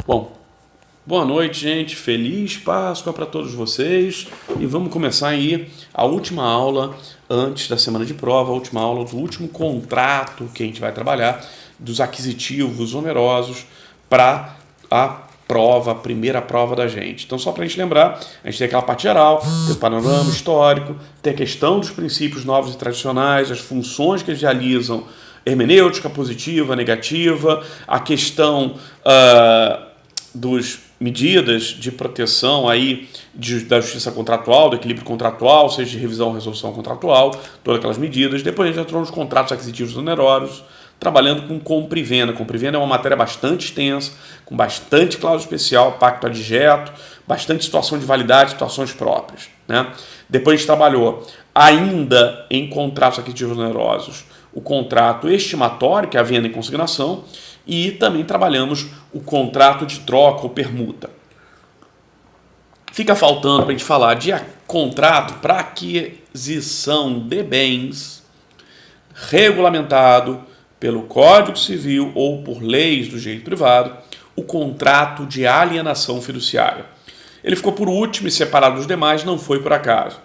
Bom, boa noite, gente. Feliz Páscoa para todos vocês. E vamos começar aí a última aula antes da semana de prova, a última aula do último contrato que a gente vai trabalhar, dos aquisitivos onerosos para a prova, a primeira prova da gente. Então, só para a gente lembrar, a gente tem aquela parte geral, tem o panorama histórico, tem a questão dos princípios novos e tradicionais, as funções que eles realizam, hermenêutica positiva, negativa, a questão dos medidas de proteção aí da justiça contratual, do equilíbrio contratual, seja de revisão ou resolução contratual, todas aquelas medidas. Depois a gente entrou nos contratos aquisitivos onerosos, trabalhando com compra e venda. Compra e venda é uma matéria bastante extensa, com bastante cláusula especial, pacto adjeto, bastante situação de validade, situações próprias, né? Depois a gente trabalhou ainda em contratos aquisitivos onerosos, o contrato estimatório, que é a venda em consignação, e também trabalhamos o contrato de troca ou permuta. Fica faltando para a gente falar de contrato para aquisição de bens regulamentado pelo Código Civil ou por leis do direito privado, o contrato de alienação fiduciária. Ele ficou por último e separado dos demais, não foi por acaso.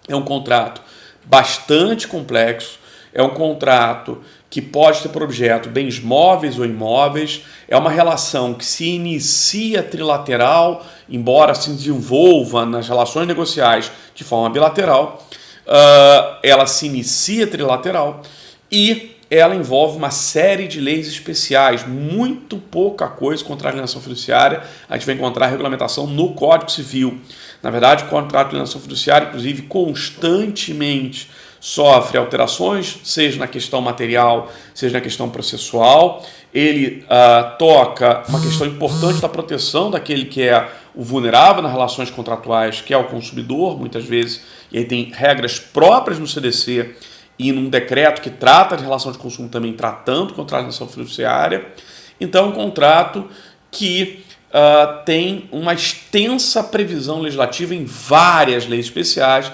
É um contrato bastante complexo, é um contrato que pode ter por objeto bens móveis ou imóveis, é uma relação que se inicia trilateral, embora se desenvolva nas relações negociais de forma bilateral, ela se inicia trilateral e ela envolve uma série de leis especiais, muito pouca coisa contra a alienação fiduciária. A gente vai encontrar regulamentação no Código Civil. Na verdade, o contrato de alienação fiduciária, inclusive, constantemente sofre alterações, seja na questão material, seja na questão processual. Ele toca uma questão importante da proteção daquele que é o vulnerável nas relações contratuais, que é o consumidor, muitas vezes, e aí tem regras próprias no CDC e num decreto que trata de relação de consumo também tratando contra a alienação fiduciária. Então, é um contrato que tem uma extensa previsão legislativa em várias leis especiais,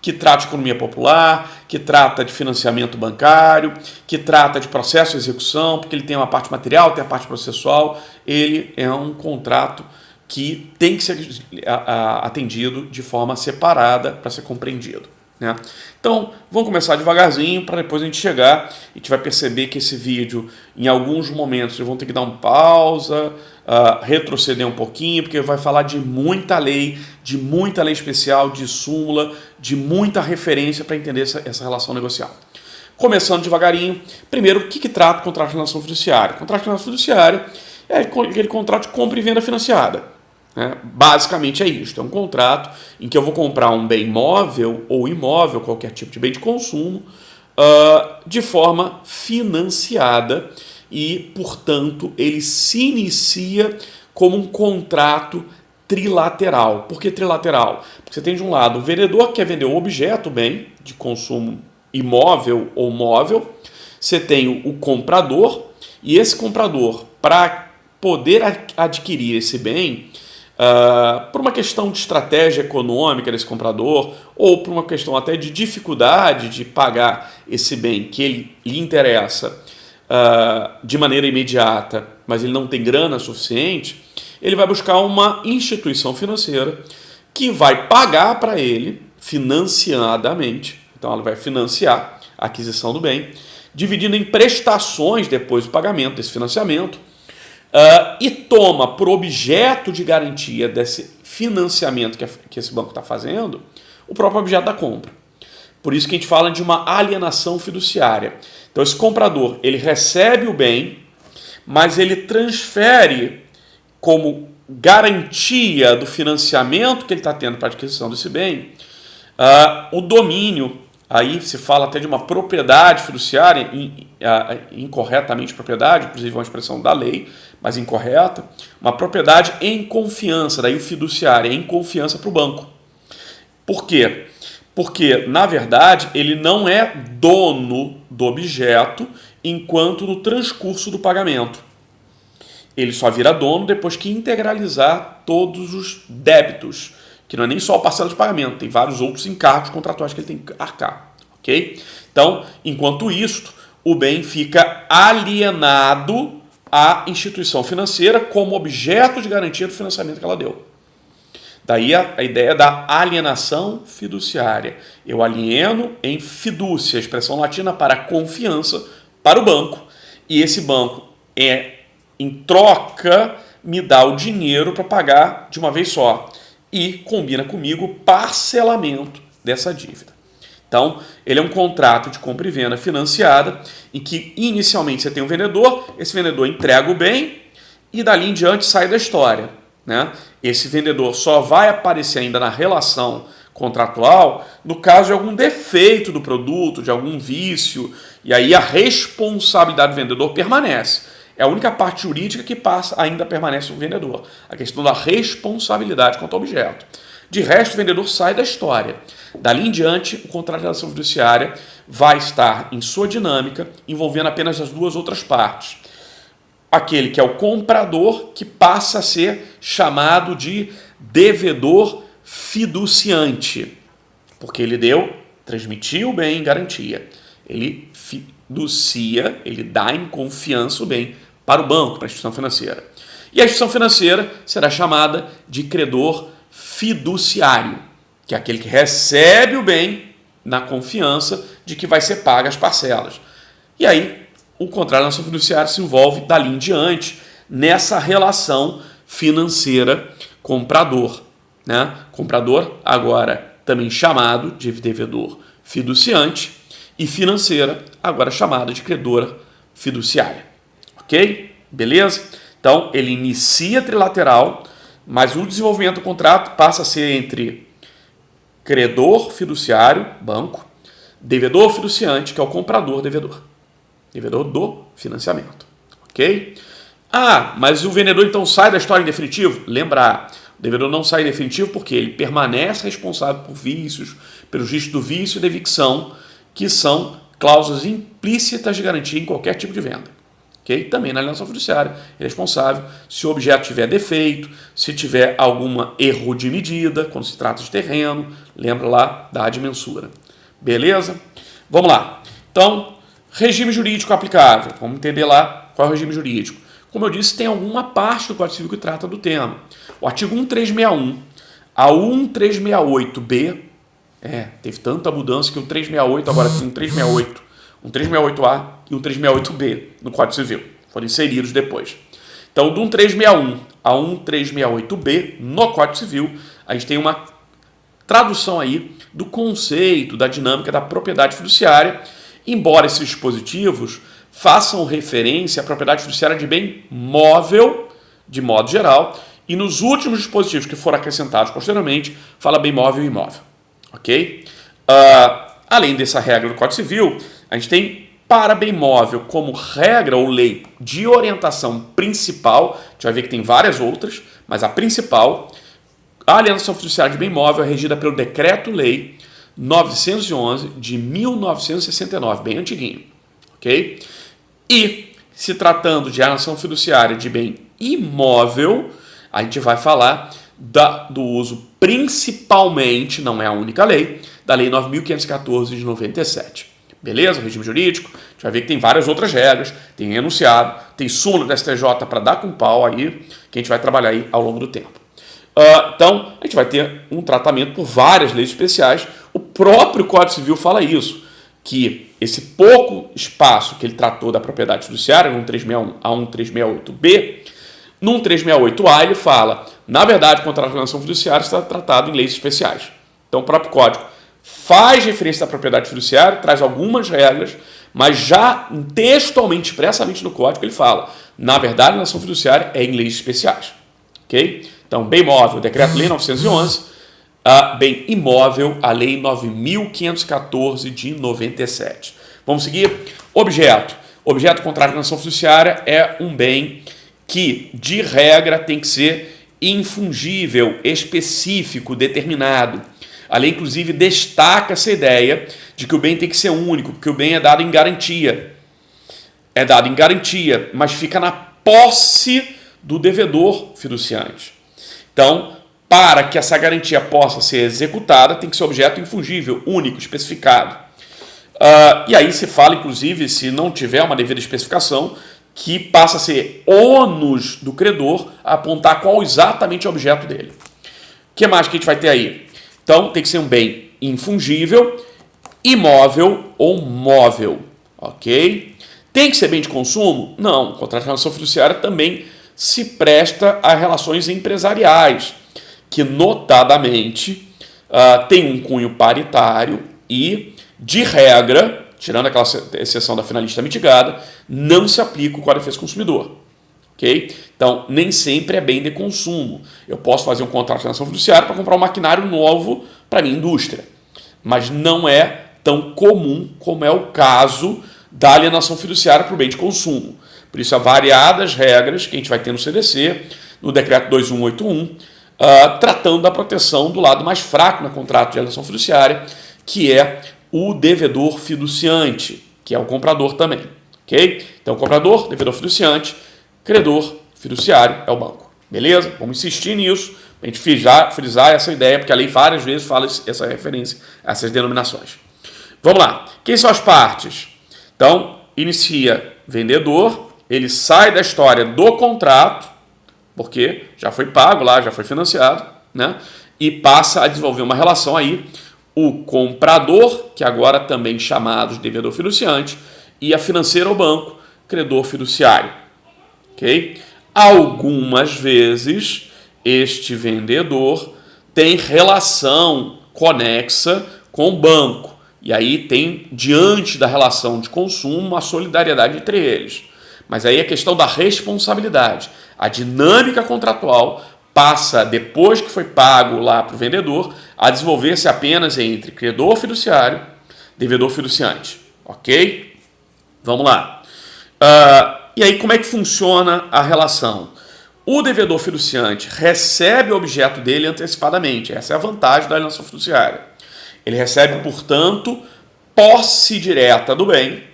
que trata de economia popular, que trata de financiamento bancário, que trata de processo de execução, porque ele tem uma parte material, tem a parte processual. Ele é um contrato que tem que ser atendido de forma separada para ser compreendido, né? Então, vamos começar devagarzinho para depois a gente chegar. A gente vai perceber que esse vídeo, em alguns momentos, vocês vão ter que dar uma pausa, retroceder um pouquinho, porque vai falar de muita lei especial, de súmula, de muita referência para entender essa relação negocial. Começando devagarinho, primeiro, o que trata o contrato de alienação fiduciária? O contrato de alienação fiduciária é aquele contrato de compra e venda financiada. Basicamente é isso, é um contrato em que eu vou comprar um bem móvel ou imóvel, qualquer tipo de bem de consumo, de forma financiada e, portanto, ele se inicia como um contrato trilateral. Por que trilateral? Porque você tem de um lado o vendedor que quer vender o objeto, o bem de consumo imóvel ou móvel, você tem o comprador, e esse comprador, para poder adquirir esse bem, por uma questão de estratégia econômica desse comprador, ou por uma questão até de dificuldade de pagar esse bem que lhe interessa de maneira imediata, mas ele não tem grana suficiente, ele vai buscar uma instituição financeira que vai pagar para ele financiadamente. Então ela vai financiar a aquisição do bem, dividindo em prestações depois do pagamento desse financiamento, e toma por objeto de garantia desse financiamento que esse banco está fazendo o próprio objeto da compra. Por isso que a gente fala de uma alienação fiduciária. Então esse comprador, ele recebe o bem, mas ele transfere como garantia do financiamento que ele está tendo para a aquisição desse bem, o domínio. Aí se fala até de uma propriedade fiduciária, incorretamente propriedade, inclusive uma expressão da lei, mas incorreta, uma propriedade em confiança, daí o fiduciário, em confiança para o banco. Por quê? Porque, na verdade, ele não é dono do objeto enquanto no transcurso do pagamento. Ele só vira dono depois que integralizar todos os débitos, que não é nem só a parcela de pagamento, tem vários outros encargos contratuais que ele tem que arcar, ok? Então, enquanto isto, o bem fica alienado a instituição financeira como objeto de garantia do financiamento que ela deu. Daí a ideia da alienação fiduciária. Eu alieno em fidúcia, expressão latina para confiança, para o banco. E esse banco, em troca, me dá o dinheiro para pagar de uma vez só. E combina comigo o parcelamento dessa dívida. Então, ele é um contrato de compra e venda financiada, em que inicialmente você tem um vendedor, esse vendedor entrega o bem e dali em diante sai da história. Né? Esse vendedor só vai aparecer ainda na relação contratual no caso de algum defeito do produto, de algum vício, e aí a responsabilidade do vendedor permanece. É a única parte jurídica que ainda permanece no vendedor, a questão da responsabilidade quanto ao objeto. De resto, o vendedor sai da história. Dali em diante, o contrato de relação fiduciária vai estar em sua dinâmica, envolvendo apenas as duas outras partes. Aquele que é o comprador, que passa a ser chamado de devedor fiduciante, porque ele transmitiu o bem em garantia. Ele fiducia, ele dá em confiança o bem para o banco, para a instituição financeira. E a instituição financeira será chamada de credor fiduciário, que é aquele que recebe o bem na confiança de que vai ser paga as parcelas. E aí, o contrato de alienação fiduciária se envolve dali em diante nessa relação financeira comprador. Né? Comprador, agora também chamado de devedor fiduciante, e financeira, agora chamada de credora fiduciária. Ok? Beleza? Então, ele inicia trilateral, mas o desenvolvimento do contrato passa a ser entre credor fiduciário, banco, devedor fiduciante, que é o comprador devedor do financiamento. Ok? Mas o vendedor então sai da história em definitivo? Lembrar, o devedor não sai em definitivo porque ele permanece responsável por vícios, pelos riscos do vício e da evicção, que são cláusulas implícitas de garantia em qualquer tipo de venda. Okay? Também na alienação fiduciária, ele é responsável se o objeto tiver defeito, se tiver algum erro de medida, quando se trata de terreno, lembra lá da admensura. Beleza? Vamos lá. Então, regime jurídico aplicável. Vamos entender lá qual é o regime jurídico. Como eu disse, tem alguma parte do Código Civil que trata do tema. O artigo 1361 a 1368B, teve tanta mudança que o 368 agora tem um 368, um 368A e um 368B no Código Civil. Foram inseridos depois. Então, do 1361 a 1368B no Código Civil, a gente tem uma tradução aí do conceito, da dinâmica da propriedade fiduciária, embora esses dispositivos façam referência à propriedade fiduciária de bem móvel, de modo geral, e nos últimos dispositivos que foram acrescentados posteriormente, fala bem móvel e imóvel. Ok? Além dessa regra do Código Civil, a gente tem para bem móvel como regra ou lei de orientação principal, a gente vai ver que tem várias outras, mas a principal, a alienação fiduciária de bem móvel é regida pelo Decreto-Lei 911 de 1969, bem antiguinho. Ok? E, se tratando de alienação fiduciária de bem imóvel, a gente vai falar do uso principalmente, não é a única lei, da Lei 9.514 de 97. Beleza? Regime jurídico. A gente vai ver que tem várias outras regras, tem enunciado, tem súmula do STJ para dar com pau aí, que a gente vai trabalhar aí ao longo do tempo. Então, a gente vai ter um tratamento por várias leis especiais. O próprio Código Civil fala isso, que esse pouco espaço que ele tratou da propriedade fiduciária, no 1361 a 1368B, no 1368A ele fala, na verdade, o contrato de alienação fiduciária está tratado em leis especiais. Então, o próprio Código faz referência à propriedade fiduciária, traz algumas regras, mas já textualmente, expressamente no Código, ele fala, na verdade, a alienação fiduciária é em leis especiais. Ok? Então, bem móvel, Decreto-Lei 911, bem imóvel, a Lei 9.514 de 97. Vamos seguir? Objeto. Objeto contrário à alienação fiduciária é um bem que, de regra, tem que ser infungível, específico, determinado. A lei, inclusive, destaca essa ideia de que o bem tem que ser único, porque o bem é dado em garantia. É dado em garantia, mas fica na posse do devedor fiduciante. Então, para que essa garantia possa ser executada, tem que ser objeto infungível, único, especificado. E aí se fala, inclusive, se não tiver uma devida especificação, que passa a ser ônus do credor a apontar qual exatamente é o objeto dele. O que mais que a gente vai ter aí? Então, tem que ser um bem infungível, imóvel ou móvel, ok? Tem que ser bem de consumo? Não. O contrato de alienação fiduciária também se presta a relações empresariais, que notadamente tem um cunho paritário e, de regra, tirando aquela exceção da finalista mitigada, não se aplica o Código de Defesa do Consumidor. Okay? Então, nem sempre é bem de consumo. Eu posso fazer um contrato de alienação fiduciária para comprar um maquinário novo para minha indústria, mas não é tão comum como é o caso da alienação fiduciária para o bem de consumo. Por isso, há variadas regras que a gente vai ter no CDC, no Decreto 2181, tratando da proteção do lado mais fraco no contrato de alienação fiduciária, que é o devedor fiduciante, que é o comprador também. Okay? Então, comprador, devedor fiduciante, credor fiduciário é o banco. Beleza? Vamos insistir nisso, para a gente frisar essa ideia, porque a lei várias vezes fala essa referência a essas denominações. Vamos lá. Quem são as partes? Então, inicia vendedor, ele sai da história do contrato, porque já foi pago lá, já foi financiado, né? E passa a desenvolver uma relação aí, o comprador, que agora também chamado de devedor fiduciante, e a financeira ou banco, credor fiduciário. Ok? Algumas vezes, este vendedor tem relação conexa com o banco. E aí tem, diante da relação de consumo, uma solidariedade entre eles. Mas aí a questão da responsabilidade. A dinâmica contratual passa, depois que foi pago lá para o vendedor, a desenvolver-se apenas entre credor fiduciário e devedor fiduciante. Ok? Vamos lá. E aí como é que funciona a relação? O devedor fiduciante recebe o objeto dele antecipadamente. Essa é a vantagem da alienação fiduciária. Ele recebe, portanto, posse direta do bem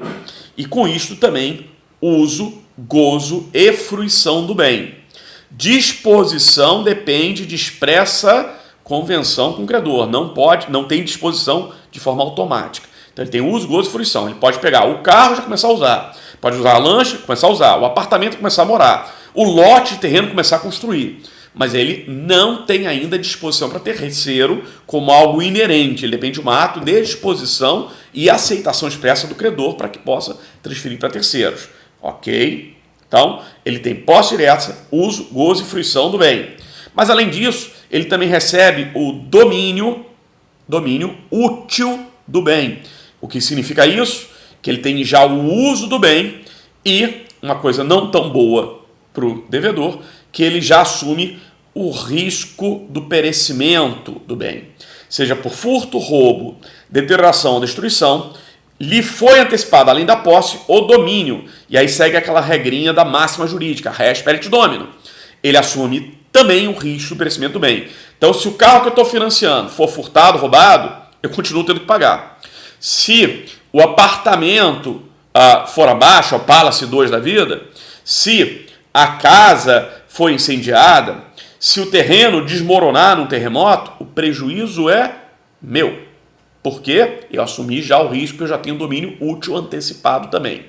e, com isto, também uso, gozo e fruição do bem. Disposição depende de expressa convenção com o credor. Não tem disposição de forma automática. Então, ele tem uso, gozo e fruição. Ele pode pegar o carro e já começar a usar. Pode usar a lancha e começar a usar. O apartamento e começar a morar. O lote de terreno e começar a construir. Mas ele não tem ainda disposição para terceiro como algo inerente. Ele depende de um ato de disposição e aceitação expressa do credor para que possa transferir para terceiros. Ok? Então, ele tem posse direta, uso, gozo e fruição do bem. Mas, além disso, ele também recebe o domínio útil do bem. O que significa isso? Que ele tem já o uso do bem e, uma coisa não tão boa para o devedor, que ele já assume o risco do perecimento do bem. Seja por furto, roubo, deterioração ou destruição, lhe foi antecipado, além da posse, o domínio. E aí segue aquela regrinha da máxima jurídica, res perit domino. Ele assume também o risco do perecimento do bem. Então, se o carro que eu estou financiando for furtado, roubado, eu continuo tendo que pagar. Se o apartamento for abaixo, o Palace 2 da vida, se a casa for incendiada, se o terreno desmoronar num terremoto, o prejuízo é meu. Porque eu assumi já o risco, eu já tenho domínio útil antecipado também.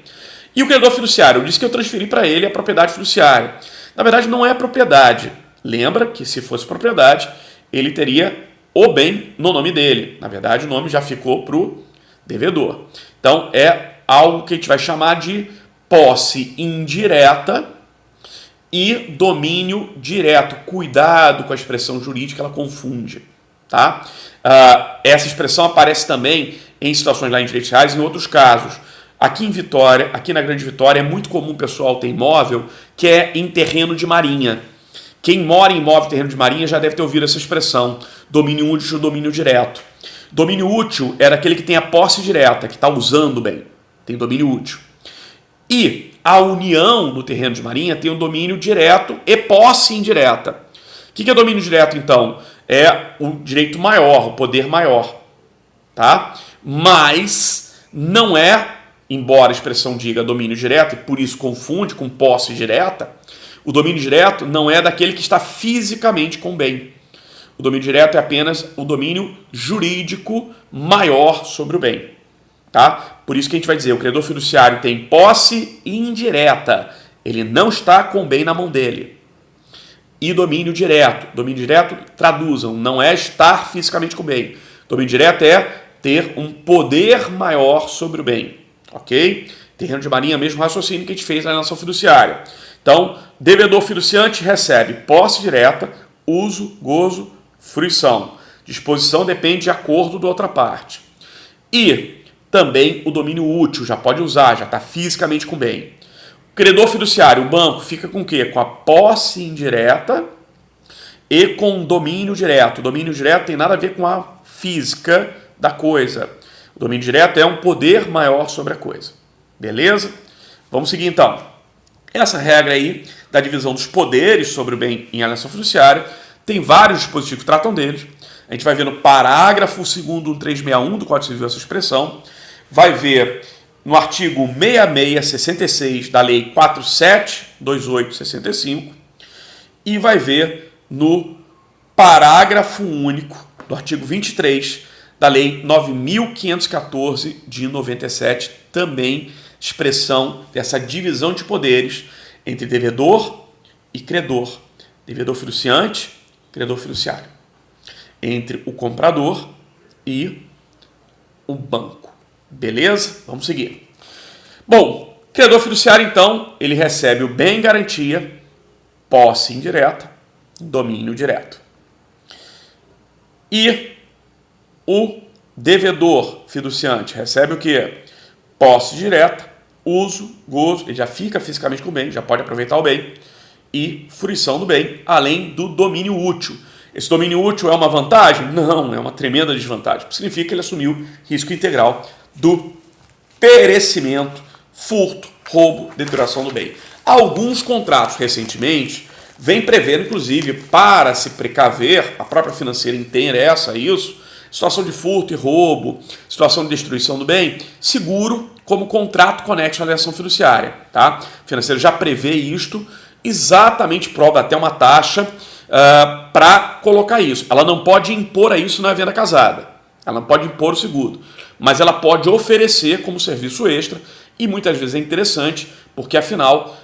E o credor fiduciário? Eu disse que eu transferi para ele a propriedade fiduciária. Na verdade, não é propriedade. Lembra que se fosse propriedade, ele teria o bem no nome dele. Na verdade, o nome já ficou para o devedor. Então, é algo que a gente vai chamar de posse indireta e domínio direto. Cuidado com a expressão jurídica, ela confunde. Tá? Essa expressão aparece também em situações lá em direitos reais e em outros casos. Aqui em Vitória, aqui na Grande Vitória, é muito comum o pessoal ter imóvel que é em terreno de marinha. Quem mora em imóvel em terreno de marinha já deve ter ouvido essa expressão, domínio útil, domínio direto. Domínio útil era aquele que tem a posse direta, que está usando bem, tem domínio útil. E a união do terreno de marinha tem o domínio direto e posse indireta. O que é domínio direto, então? É o direito maior, o poder maior. Tá? Mas não é, embora a expressão diga domínio direto, e por isso confunde com posse direta, o domínio direto não é daquele que está fisicamente com o bem. O domínio direto é apenas o domínio jurídico maior sobre o bem. Tá? Por isso que a gente vai dizer, o credor fiduciário tem posse indireta. Ele não está com o bem na mão dele. E domínio direto. Domínio direto, traduzam, não é estar fisicamente com o bem. Domínio direto é ter um poder maior sobre o bem. Ok? Terreno de marinha, mesmo raciocínio que a gente fez na alienação fiduciária. Então, devedor fiduciante recebe posse direta, uso, gozo, fruição. Disposição depende de acordo da outra parte. E também o domínio útil, já pode usar, já está fisicamente com o bem. O credor fiduciário, o banco, fica com o quê? Com a posse indireta e com o domínio direto. O domínio direto tem nada a ver com a física da coisa. O domínio direto é um poder maior sobre a coisa. Beleza? Vamos seguir então. Essa regra aí da divisão dos poderes sobre o bem em alienação fiduciária tem vários dispositivos que tratam deles. A gente vai ver no parágrafo 2º 1361 do Código Civil essa expressão. Vai ver no artigo 6666 da Lei 4728/65 e vai ver no parágrafo único do artigo 23 da Lei 9.514 de 97, também expressão dessa divisão de poderes entre devedor e credor, devedor fiduciante, credor fiduciário, entre o comprador e o banco. Beleza? Vamos seguir. Bom, credor fiduciário, então, ele recebe o bem em garantia, posse indireta, domínio direto. E o devedor fiduciante recebe o quê? Posse direta, uso, gozo, ele já fica fisicamente com o bem, já pode aproveitar o bem, e fruição do bem, além do domínio útil. Esse domínio útil é uma vantagem? Não, é uma tremenda desvantagem. Significa que ele assumiu risco integral do perecimento, furto, roubo, deterioração do bem. Alguns contratos recentemente vêm prevendo, inclusive, para se precaver, a própria financeira interessa isso, situação de furto e roubo, situação de destruição do bem, seguro como contrato conexo à alienação fiduciária. Tá? O financeiro já prevê isto, exatamente prova até uma taxa para colocar isso. Ela não pode impor a isso na venda casada, ela não pode impor o seguro, mas ela pode oferecer como serviço extra e muitas vezes é interessante, porque afinal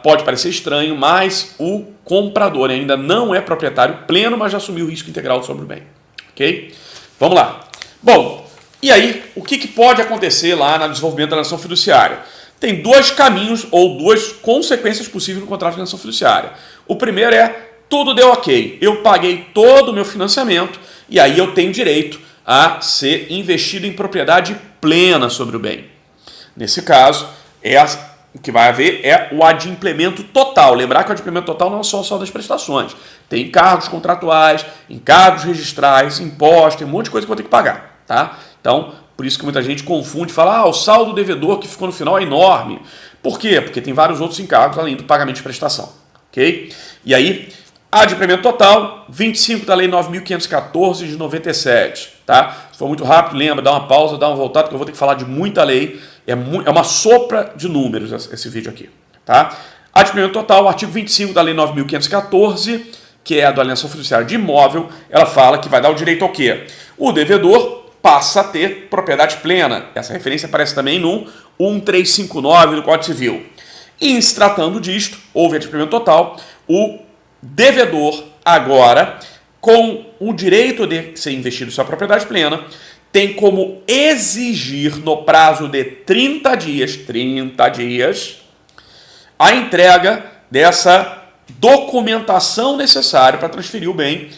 pode parecer estranho, mas o comprador ainda não é proprietário pleno, mas já assumiu o risco integral sobre o bem. Ok? Vamos lá. Bom, e aí, o que pode acontecer lá no desenvolvimento da alienação fiduciária? Tem dois caminhos ou duas consequências possíveis no contrato de alienação fiduciária. O primeiro é, tudo deu ok, eu paguei todo o meu financiamento e aí eu tenho direito a ser investido em propriedade plena sobre o bem. Nesse caso, o que vai haver é o adimplemento total. Lembrar que o adimplemento total não é só das prestações. Tem encargos contratuais, encargos registrais, impostos, tem um monte de coisa que eu vou ter que pagar. Tá? Então, por isso que muita gente confunde e fala, o saldo devedor que ficou no final é enorme. Por quê? Porque tem vários outros encargos além do pagamento de prestação. Ok? E aí, adimplemento total, 25 da Lei 9.514 de 97. Tá? Se for muito rápido, lembra, dá uma pausa, dá uma voltada, porque eu vou ter que falar de muita lei. É uma sopra de números esse vídeo aqui. Tá? Adimplemento total, artigo 25 da Lei 9.514, que é a do alienação fiduciária de imóvel, ela fala que vai dar o direito ao quê? O devedor passa a ter propriedade plena. Essa referência aparece também no 1359 do Código Civil. E em se tratando disto, houve adimplemento total, o devedor agora, com o direito de ser investido em sua propriedade plena, tem como exigir no prazo de 30 dias, a entrega dessa documentação necessária para transferir o bem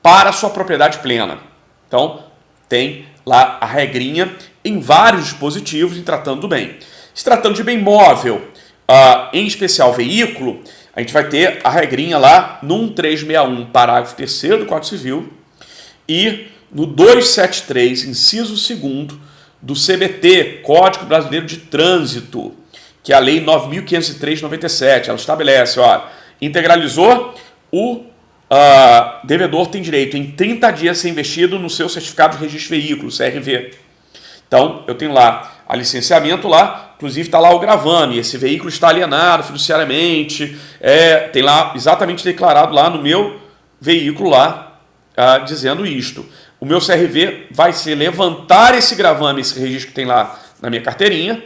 para a sua propriedade plena. Então, tem lá a regrinha em vários dispositivos em tratando do bem. Se tratando de bem móvel, em especial veículo, a gente vai ter a regrinha lá no 1361, parágrafo 3º do Código Civil e no 273, inciso 2º do CBT, Código Brasileiro de Trânsito, que é a Lei 9.503/97. Ela estabelece, integralizou, o devedor tem direito em 30 dias a ser investido no seu certificado de registro de veículo, CRV. Então, eu tenho lá a licenciamento lá, inclusive está lá o gravame, esse veículo está alienado fiduciariamente, tem lá exatamente declarado lá no meu veículo lá, dizendo isto. O meu CRV vai ser levantar esse gravame, esse registro que tem lá na minha carteirinha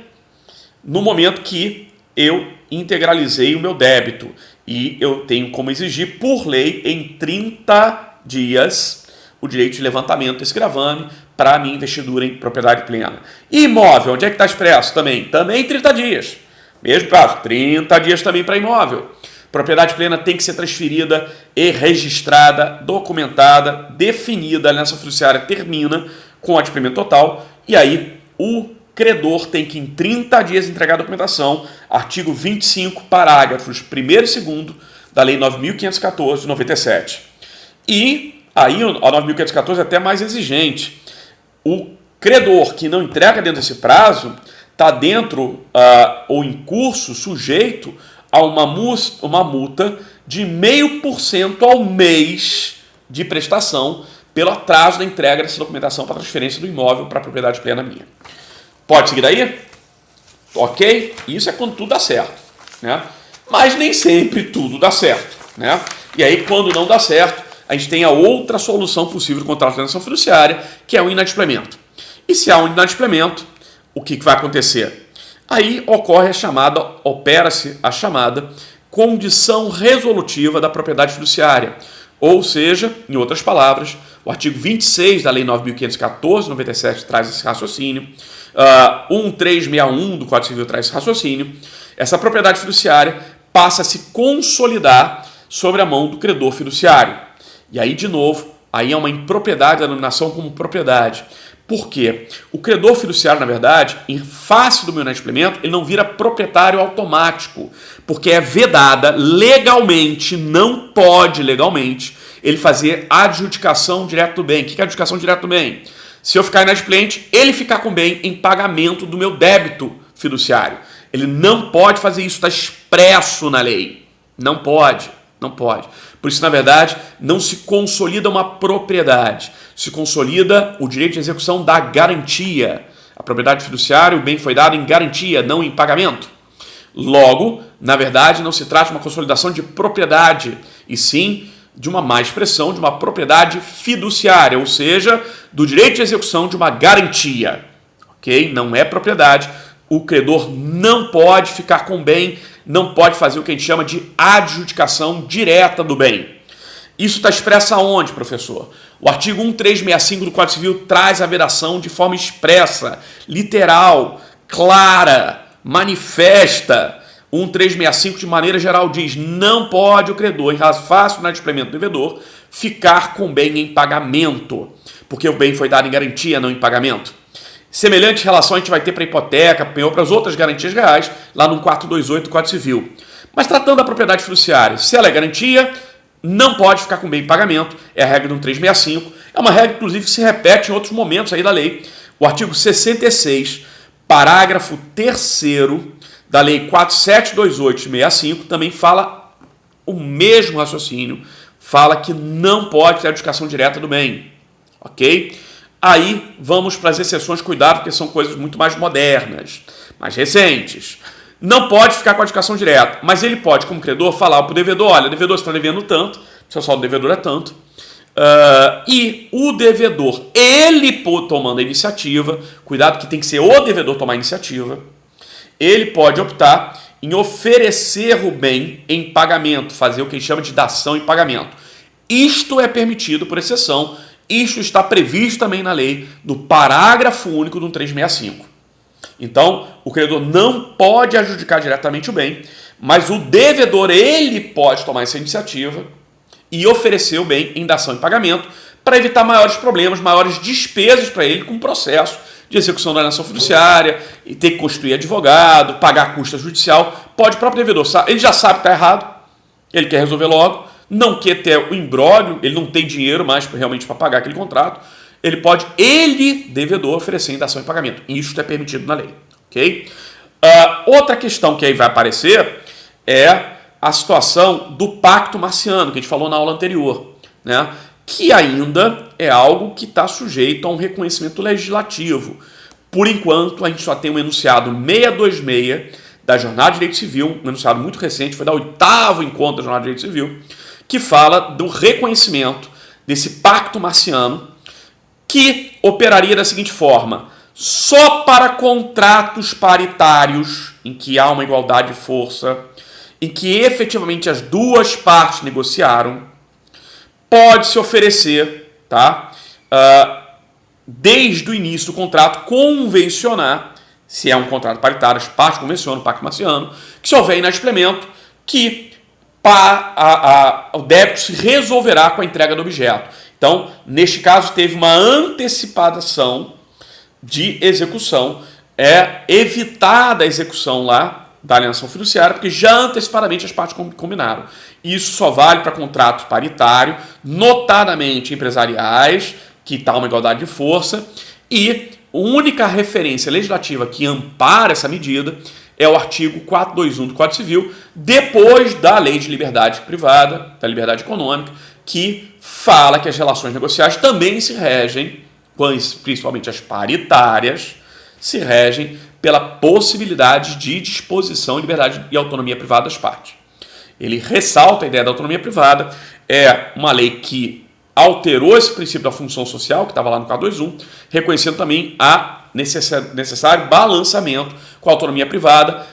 no momento que eu integralizei o meu débito. E eu tenho como exigir, por lei, em 30 dias, o direito de levantamento desse gravame para a minha investidura em propriedade plena. Imóvel, onde é que está expresso também? Também 30 dias. Mesmo prazo, 30 dias também para imóvel. Propriedade plena tem que ser transferida e registrada, documentada, definida. A aliança fiduciária termina com o adimplemento total. E aí o credor tem que em 30 dias entregar a documentação. Artigo 25, parágrafos 1º e 2º da Lei 9.514 de 97. E aí a 9.514 é até mais exigente. O credor que não entrega dentro desse prazo está dentro ou em curso sujeito a uma multa de 0,5% ao mês de prestação pelo atraso da entrega dessa documentação para transferência do imóvel para a propriedade plena minha. Pode seguir daí? Ok? Isso é quando tudo dá certo, né? Mas nem sempre tudo dá certo, né? E aí, quando não dá certo, a gente tem a outra solução possível do contrato de alienação fiduciária, que é o inadimplemento. E se há um inadimplemento, o que vai acontecer? Aí opera-se a chamada condição resolutiva da propriedade fiduciária. Ou seja, em outras palavras, o artigo 26 da Lei 9.514, 97 traz esse raciocínio, 1361 do Código Civil traz esse raciocínio. Essa propriedade fiduciária passa a se consolidar sobre a mão do credor fiduciário. E aí, de novo, aí é uma impropriedade da denominação como propriedade. Por quê? O credor fiduciário, na verdade, em face do meu inadimplemento, ele não vira proprietário automático, porque é vedada legalmente, não pode legalmente, ele fazer adjudicação direta do bem. O que é adjudicação direta do bem? Se eu ficar inadimplente, ele ficar com o bem em pagamento do meu débito fiduciário. Ele não pode fazer isso, está expresso na lei. Não pode, não pode. Por isso, na verdade, não se consolida uma propriedade, se consolida o direito de execução da garantia. A propriedade fiduciária, o bem foi dado em garantia, não em pagamento. Logo, na verdade, não se trata de uma consolidação de propriedade, e sim de uma má expressão de uma propriedade fiduciária, ou seja, do direito de execução de uma garantia. Ok? Não é propriedade. O credor não pode ficar com o bem, não pode fazer o que a gente chama de adjudicação direta do bem. Isso está expresso aonde, professor? O artigo 1365 do Código Civil traz a vedação de forma expressa, literal, clara, manifesta. 1365 de maneira geral diz: não pode o credor, em face do inadimplemento do devedor, ficar com o bem em pagamento, porque o bem foi dado em garantia, não em pagamento. Semelhante relação a gente vai ter para a hipoteca, para as outras garantias reais, lá no 428 do Código Civil. Mas tratando da propriedade fiduciária, se ela é garantia, não pode ficar com bem em pagamento, é a regra do 1365, é uma regra, inclusive, que se repete em outros momentos aí da lei. O artigo 66, parágrafo 3º da lei 4728/65, também fala o mesmo raciocínio, fala que não pode ter adjudicação direta do bem, ok? Aí vamos para as exceções, cuidado, porque são coisas muito mais modernas, mais recentes. Não pode ficar com a adjudicação direta, mas ele pode, como credor, falar para o devedor: olha, devedor, você está devendo tanto, seu saldo do devedor é tanto, e o devedor, ele tomando a iniciativa, cuidado que tem que ser o devedor tomar a iniciativa, ele pode optar em oferecer o bem em pagamento, fazer o que a gente chama de dação em pagamento. Isto é permitido por exceção. Isto está previsto também na lei, no parágrafo único do 1365. Então, o credor não pode adjudicar diretamente o bem, mas o devedor, ele pode tomar essa iniciativa e oferecer o bem em dação em pagamento para evitar maiores problemas, maiores despesas para ele com o processo de execução da alienação fiduciária, e ter que constituir advogado, pagar a custa judicial. Pode o próprio devedor, ele já sabe que está errado, ele quer resolver logo, não quer ter o imbróglio, ele não tem dinheiro mais realmente para pagar aquele contrato, ele pode, devedor, oferecer em dação em pagamento. Isso é permitido na lei. Okay? Outra questão que aí vai aparecer é a situação do pacto marciano, que a gente falou na aula anterior, né? Que ainda é algo que está sujeito a um reconhecimento legislativo. Por enquanto, a gente só tem um enunciado 626 da Jornada de Direito Civil, um enunciado muito recente, foi da 8º encontro da Jornada de Direito Civil, que fala do reconhecimento desse pacto marciano, que operaria da seguinte forma: só para contratos paritários, em que há uma igualdade de força, em que efetivamente as duas partes negociaram, pode-se oferecer, tá? Desde o início do contrato, convencionar, se é um contrato paritário, as partes convencionam, o pacto marciano, que se houver inadimplemento, que o débito se resolverá com a entrega do objeto. Então, neste caso, teve uma antecipação de execução, evitada a execução lá da alienação fiduciária, porque já antecipadamente as partes combinaram. Isso só vale para contratos paritários, notadamente empresariais, que está uma igualdade de força, e a única referência legislativa que ampara essa medida é o artigo 421 do Código Civil, depois da Lei de Liberdade Privada, da Liberdade Econômica, que fala que as relações negociais também se regem, principalmente as paritárias, se regem pela possibilidade de disposição, liberdade e autonomia privada das partes. Ele ressalta a ideia da autonomia privada, é uma lei que alterou esse princípio da função social, que estava lá no 421, reconhecendo também a necessário balanceamento com a autonomia privada,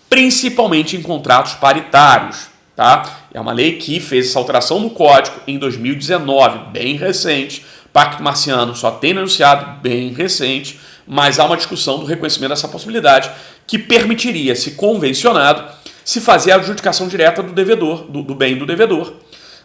principalmente em contratos paritários. Tá? É uma lei que fez essa alteração no Código em 2019, bem recente. Pacto Marciano só tem anunciado, bem recente, mas há uma discussão do reconhecimento dessa possibilidade que permitiria, se convencionado, se fazer a adjudicação direta do devedor, do bem do devedor,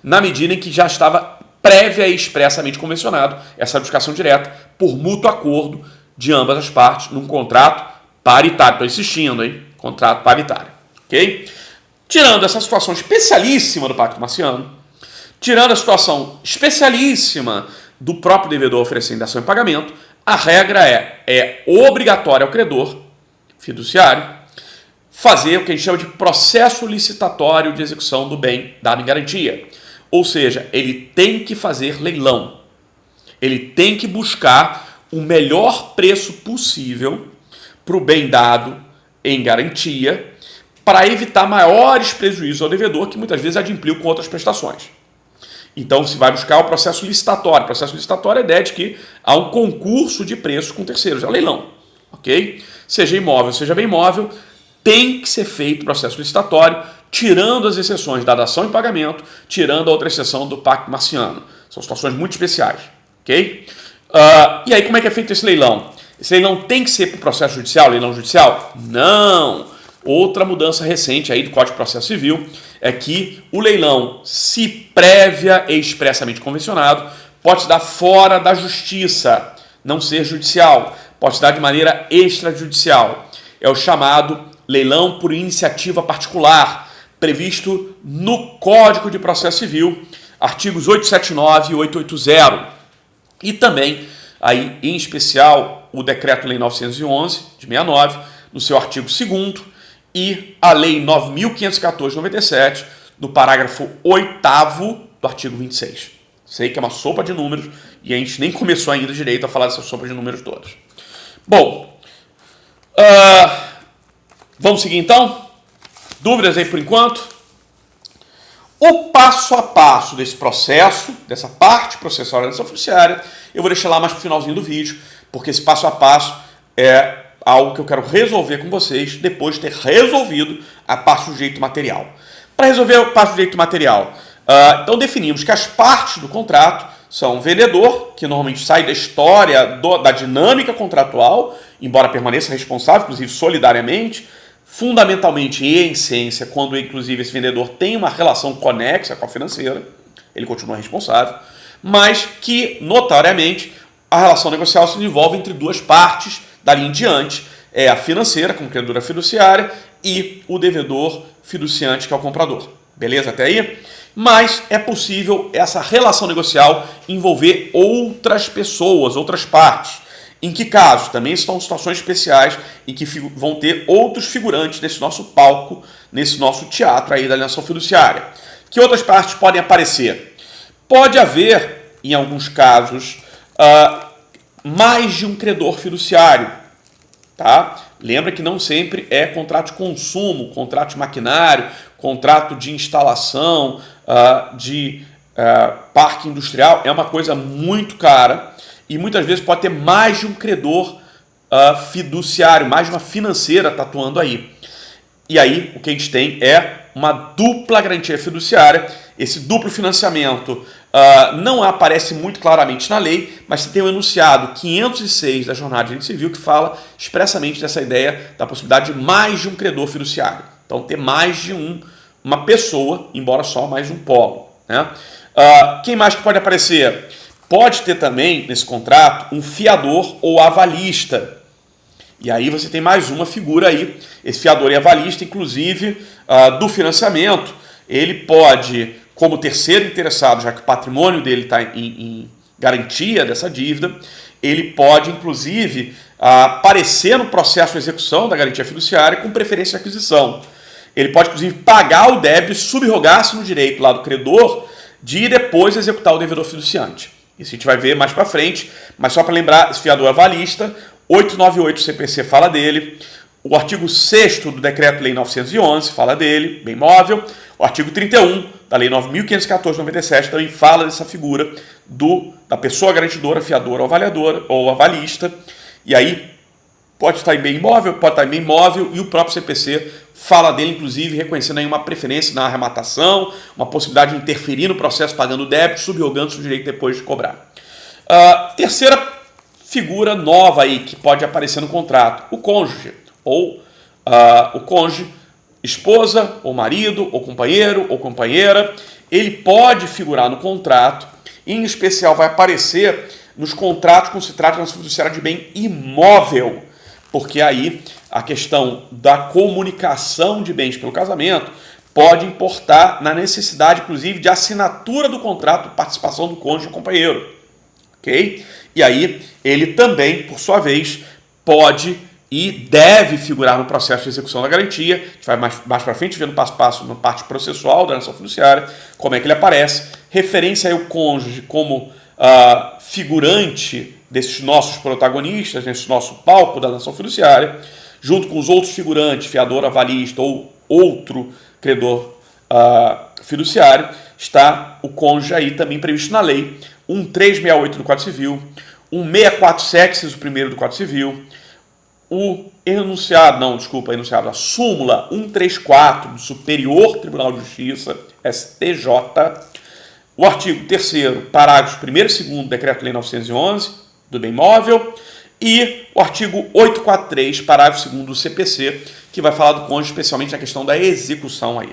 na medida em que já estava prévia e expressamente convencionado essa adjudicação direta por mútuo acordo de ambas as partes num contrato paritário. Estou insistindo, hein? Contrato paritário. Ok? Tirando essa situação especialíssima do Pacto Marciano, tirando a situação especialíssima do próprio devedor oferecendo dação em pagamento, a regra é obrigatório ao credor fiduciário fazer o que a gente chama de processo licitatório de execução do bem dado em garantia. Ou seja, ele tem que fazer leilão. Ele tem que buscar o melhor preço possível para o bem dado em garantia, para evitar maiores prejuízos ao devedor, que muitas vezes adimpliu com outras prestações. Então, se vai buscar o processo licitatório. O processo licitatório é a ideia de que há um concurso de preços com terceiros, é o leilão. Ok? Seja imóvel, seja bem imóvel, tem que ser feito o processo licitatório, tirando as exceções da dação em pagamento, tirando a outra exceção do Pacto Marciano. São situações muito especiais. Ok? E aí, como é que é feito esse leilão? Esse leilão tem que ser para o processo judicial, leilão judicial? Não! Outra mudança recente aí do Código de Processo Civil é que o leilão, se prévia e expressamente convencionado, pode se dar fora da justiça, não ser judicial, pode se dar de maneira extrajudicial. É o chamado leilão por iniciativa particular, previsto no Código de Processo Civil, artigos 879 e 880. E também, aí, em especial, o Decreto-Lei 911, de 69, no seu artigo 2º, e a Lei 9.514 de 97, no parágrafo 8º do artigo 26. Sei que é uma sopa de números e a gente nem começou ainda direito a falar dessa sopa de números todos. Bom, vamos seguir então? Dúvidas aí por enquanto? O passo a passo desse processo, dessa parte processual da alienação fiduciária, eu vou deixar lá mais para o finalzinho do vídeo, porque esse passo a passo é algo que eu quero resolver com vocês depois de ter resolvido a parte do direito material. Para resolver a parte do direito material, então definimos que as partes do contrato são o vendedor, que normalmente sai da história da dinâmica contratual, embora permaneça responsável, inclusive solidariamente, fundamentalmente e em essência, quando inclusive esse vendedor tem uma relação conexa com a financeira, ele continua responsável, mas que, notoriamente, a relação negocial se desenvolve entre duas partes. Dali em diante, é a financeira, como credora fiduciária, e o devedor fiduciante, que é o comprador. Beleza até aí? Mas é possível essa relação negocial envolver outras pessoas, outras partes. Em que casos? Também estão situações especiais em que vão ter outros figurantes nesse nosso palco, nesse nosso teatro aí da alienação fiduciária. Que outras partes podem aparecer? Pode haver, em alguns casos, mais de um credor fiduciário, tá? Lembra que não sempre é contrato de consumo, contrato de maquinário, contrato de instalação, de parque industrial, é uma coisa muito cara e muitas vezes pode ter mais de um credor fiduciário, mais de uma financeira está atuando aí. E aí o que a gente tem é uma dupla garantia fiduciária. Esse duplo financiamento não aparece muito claramente na lei, mas você tem o enunciado 506 da Jornada de Direito Civil que fala expressamente dessa ideia da possibilidade de mais de um credor fiduciário. Então ter mais de uma pessoa, embora só mais de um polo. Né? Quem mais que pode aparecer? Pode ter também nesse contrato um fiador ou avalista. E aí você tem mais uma figura aí, esse fiador e avalista, inclusive do financiamento. Ele pode, como terceiro interessado, já que o patrimônio dele está em garantia dessa dívida, ele pode, inclusive, aparecer no processo de execução da garantia fiduciária com preferência de aquisição. Ele pode, inclusive, pagar o débito e subrogar-se no direito lá do credor de depois executar o devedor fiduciante. Isso a gente vai ver mais para frente, mas só para lembrar, esse fiador avalista, 898 do CPC fala dele, o artigo 6º do Decreto-Lei 911 fala dele, bem móvel, o artigo 31 da Lei 9.514 de 97 também fala dessa figura da pessoa garantidora, fiadora ou avalista, e aí pode estar em bem imóvel, pode estar em bem imóvel, e o próprio CPC fala dele, inclusive, reconhecendo aí uma preferência na arrematação, uma possibilidade de interferir no processo pagando o débito, subrogando o direito depois de cobrar. Terceira figura nova aí que pode aparecer no contrato, o cônjuge, ou o cônjuge, esposa, ou marido, ou companheiro, ou companheira, ele pode figurar no contrato, em especial vai aparecer nos contratos quando se trata de uma fiduciária de bem imóvel, porque aí a questão da comunicação de bens pelo casamento pode importar na necessidade, inclusive, de assinatura do contrato, participação do cônjuge ou companheiro. Ok? E aí ele também, por sua vez, pode e deve figurar no processo de execução da garantia. A gente vai mais para frente ver no passo a passo, na parte processual da nação fiduciária, como é que ele aparece. Referência aí ao cônjuge como figurante desses nossos protagonistas, nesse nosso palco da nação fiduciária, junto com os outros figurantes, fiador, avalista ou outro credor fiduciário, está o cônjuge aí também previsto na lei 1368 do Código Civil, 1647, inciso 1º do Código Civil, a súmula 134 do Superior Tribunal de Justiça, STJ, o artigo 3º, parágrafos 1º e 2º do Decreto-Lei 911, do bem imóvel, e o artigo 843, parágrafo 2º do CPC, que vai falar do cônjuge, especialmente na questão da execução aí.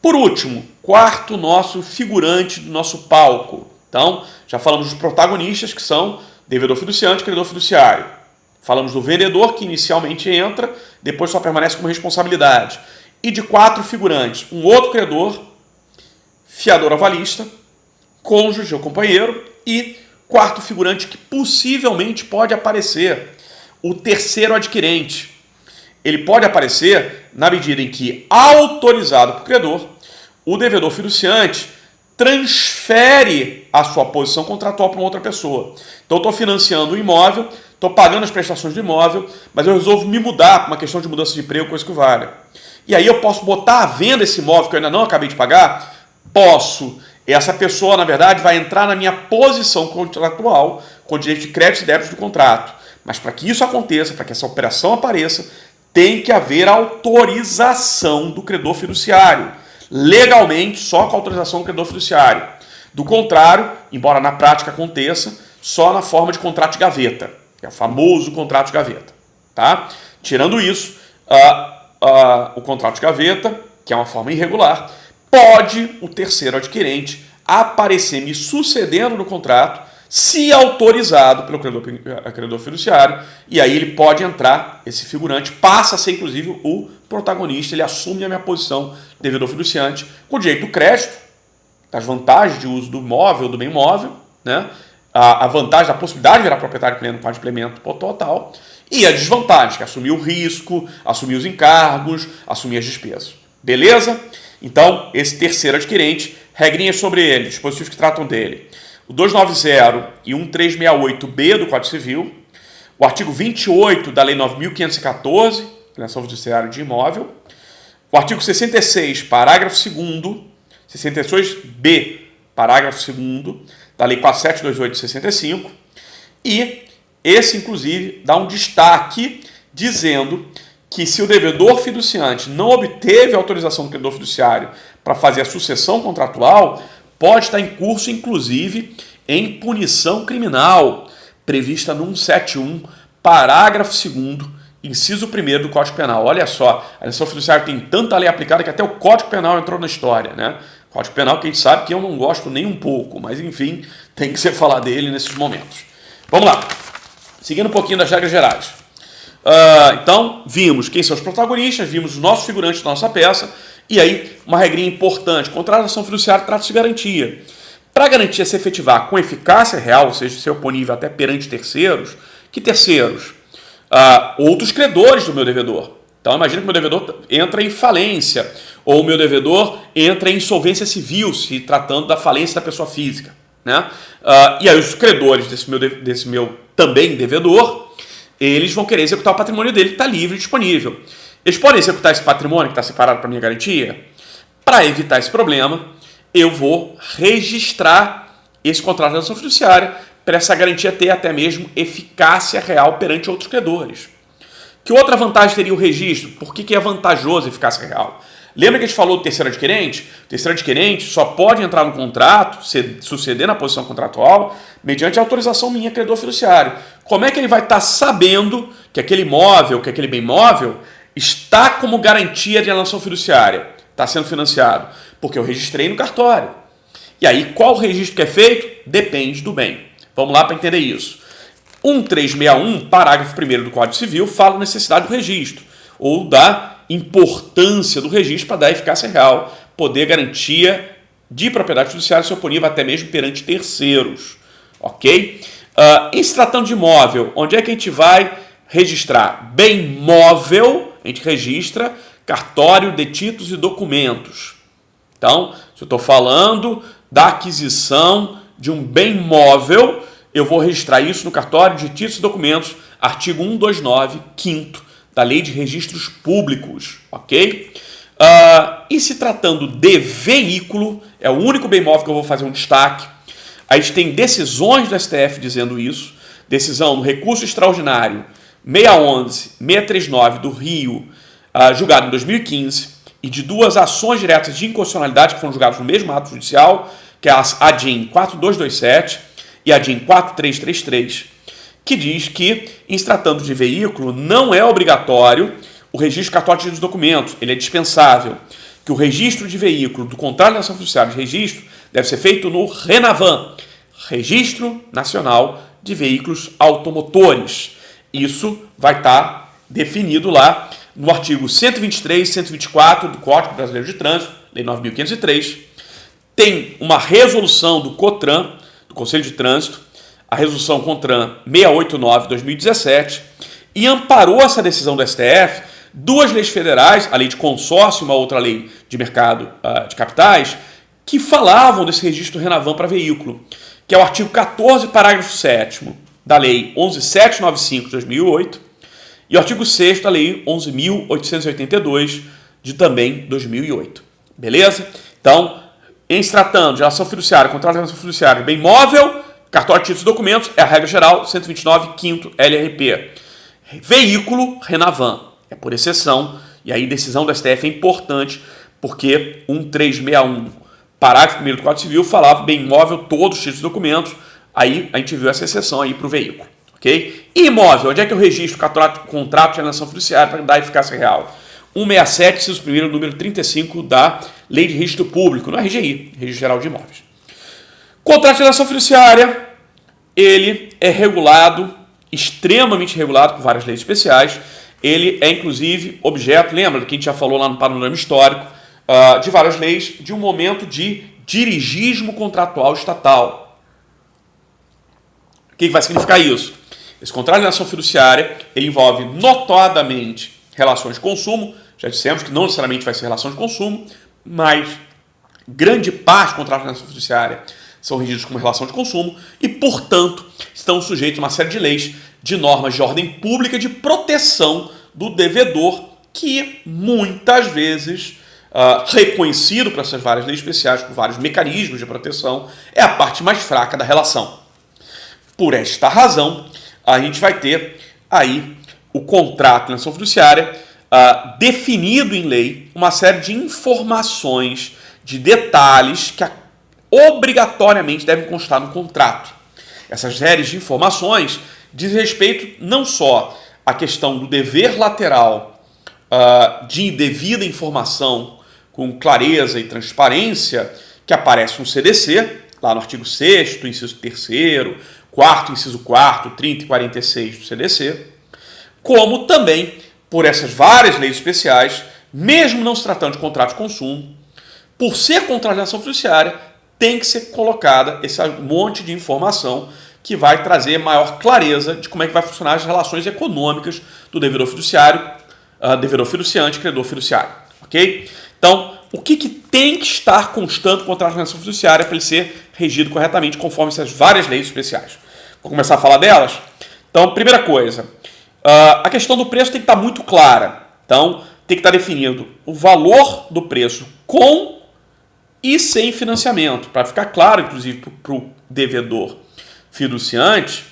Por último, quarto nosso figurante do nosso palco. Então, já falamos dos protagonistas, que são devedor fiduciante e credor fiduciário. Falamos do vendedor, que inicialmente entra, depois só permanece como responsabilidade. E de 4 figurantes, um outro credor, fiador avalista, cônjuge ou companheiro, e quarto figurante que possivelmente pode aparecer, o terceiro adquirente. Ele pode aparecer na medida em que, autorizado por credor, o devedor fiduciante transfere a sua posição contratual para uma outra pessoa. Então, eu estou financiando o imóvel, estou pagando as prestações do imóvel, mas eu resolvo me mudar por uma questão de mudança de emprego, coisa que valha. E aí eu posso botar à venda esse imóvel que eu ainda não acabei de pagar? Posso. Essa pessoa, na verdade, vai entrar na minha posição contratual com direito de crédito e débito do contrato. Mas para que isso aconteça, para que essa operação apareça, tem que haver autorização do credor fiduciário. Legalmente, só com a autorização do credor fiduciário. Do contrário, embora na prática aconteça, só na forma de contrato de gaveta, que é o famoso contrato de gaveta. Tá? Tirando isso, o contrato de gaveta, que é uma forma irregular, pode o terceiro adquirente aparecer me sucedendo no contrato, se autorizado pelo credor fiduciário, e aí ele pode entrar, esse figurante passa a ser inclusive o protagonista, ele assume a minha posição de devedor fiduciante, com direito do crédito, das vantagens de uso do imóvel, do bem imóvel, né? A vantagem da possibilidade de virar proprietário pleno com adimplemento total, e a desvantagem, que é assumir o risco, assumir os encargos, assumir as despesas. Beleza? Então, esse terceiro adquirente, regrinhas sobre ele, dispositivos que tratam dele. O 290 e 1368B do Código Civil, o artigo 28 da Lei 9.514, Alienação Fiduciária de Imóvel, o artigo 66, parágrafo 2º, 66B, parágrafo 2º, da Lei 4728 de 65, e esse, inclusive, dá um destaque dizendo que se o devedor fiduciante não obteve autorização do credor fiduciário para fazer a sucessão contratual, pode estar em curso, inclusive, em punição criminal, prevista no 171, parágrafo 2º, inciso 1º do Código Penal. Olha só, a alienação fiduciária tem tanta lei aplicada que até o Código Penal entrou na história, né? Código Penal que a gente sabe que eu não gosto nem um pouco, mas enfim, tem que ser falar dele nesses momentos. Vamos lá, seguindo um pouquinho das regras gerais. Então, vimos quem são os protagonistas, vimos os nossos figurantes da nossa peça, e aí, uma regrinha importante, contrato de ação fiduciária trata-se de garantia. Para a garantia se efetivar com eficácia real, ou seja, ser oponível até perante terceiros, que terceiros? Outros credores do meu devedor. Então, imagina que o meu devedor entra em falência, ou o meu devedor entra em insolvência civil, se tratando da falência da pessoa física, né? E aí os credores desse meu também devedor, eles vão querer executar o patrimônio dele que está livre e disponível. Eles podem executar esse patrimônio que está separado para minha garantia? Para evitar esse problema, eu vou registrar esse contrato de ação fiduciária para essa garantia ter até mesmo eficácia real perante outros credores. Que outra vantagem teria o registro? Por que é vantajoso a eficácia real? Lembra que a gente falou do terceiro adquirente? O terceiro adquirente só pode entrar no contrato, suceder na posição contratual, mediante a autorização minha, credor fiduciário. Como é que ele vai estar sabendo que aquele imóvel, que aquele bem móvel, está como garantia de alienação fiduciária? Está sendo financiado? Porque eu registrei no cartório. E aí, qual registro que é feito? Depende do bem. Vamos lá para entender isso. 1361, parágrafo 1º do Código Civil, fala da necessidade do registro, ou da importância do registro para dar eficácia real, poder garantia de propriedade fiduciária ser oponível até mesmo perante terceiros. Ok? Em se tratando de imóvel, onde é que a gente vai registrar? Bem móvel, a gente registra cartório de títulos e documentos. Então, se eu estou falando da aquisição de um bem móvel, eu vou registrar isso no cartório de títulos e documentos, artigo 129, 5º da Lei de Registros Públicos, ok? E se tratando de veículo, é o único bem móvel que eu vou fazer um destaque. A gente tem decisões do STF dizendo isso, decisão do recurso extraordinário 611-639 do Rio, julgado em 2015, e de duas ações diretas de inconstitucionalidade que foram julgadas no mesmo ato judicial, que é a ADIM 4227 e a ADIM 4333, que diz que, em se tratando de veículo, não é obrigatório o registro cartório dos documentos, ele é dispensável, que o registro de veículo do contrato de ação fiduciária de registro deve ser feito no RENAVAM, Registro Nacional de Veículos Automotores. Isso vai estar definido lá no artigo 123 e 124 do Código Brasileiro de Trânsito, Lei 9.503. Tem uma resolução do COTRAN, do Conselho de Trânsito, a resolução CONTRAN 689/2017, e amparou essa decisão do STF duas leis federais, a lei de consórcio e uma outra lei de mercado de capitais, que falavam desse registro RENAVAM para veículo, que é o artigo 14, parágrafo 7º da lei 11.795/2008 e o artigo 6º da lei 11.882 de também 2008. Beleza? Então, em se tratando de ação fiduciária, contrato de ação fiduciária, bem móvel, cartório de títulos e documentos, é a regra geral 129, 5º LRP. Veículo, RENAVAM. É por exceção, e aí decisão do STF é importante, porque 1361, parágrafo 1º do Código Civil, falava bem imóvel, todos os títulos e documentos, aí a gente viu essa exceção aí para o veículo. Ok? Imóvel, onde é que eu registro contrato de alienação fiduciária para dar eficácia real? 167, inciso 1º, número 35 da Lei de Registro Público, no RGI, Registro Geral de Imóveis. Contrato de alienação fiduciária, ele é regulado, extremamente regulado por várias leis especiais. Ele é, inclusive, objeto, lembra do que a gente já falou lá no panorama histórico, de várias leis, de um momento de dirigismo contratual estatal. O que vai significar isso? Esse contrato de alienação fiduciária, ele envolve notadamente relações de consumo. Já dissemos que não necessariamente vai ser relação de consumo, mas grande parte do contrato de alienação fiduciária são regidos como relação de consumo e, portanto, estão sujeitos a uma série de leis, de normas de ordem pública de proteção do devedor, que muitas vezes, reconhecido por essas várias leis especiais, por vários mecanismos de proteção, é a parte mais fraca da relação. Por esta razão, a gente vai ter aí o contrato de alienação fiduciária definido em lei, uma série de informações, de detalhes que obrigatoriamente devem constar no contrato. Essas séries de informações diz respeito não só à questão do dever lateral de devida informação com clareza e transparência que aparece no CDC, lá no artigo 6º, inciso 3º, 4º, inciso 4º, 30 e 46 do CDC, como também por essas várias leis especiais, mesmo não se tratando de contrato de consumo, por ser contrato de alienação fiduciária, tem que ser colocada esse monte de informação que vai trazer maior clareza de como é que vai funcionar as relações econômicas do devedor fiduciário, devedor fiduciante e credor fiduciário. Ok? Então, o que tem que estar constante no contrato de alienação fiduciária para ele ser regido corretamente conforme essas várias leis especiais? Vou começar a falar delas. Então, primeira coisa, a questão do preço tem que estar muito clara. Então, tem que estar definido o valor do preço com e sem financiamento, para ficar claro, inclusive, para o devedor fiduciante,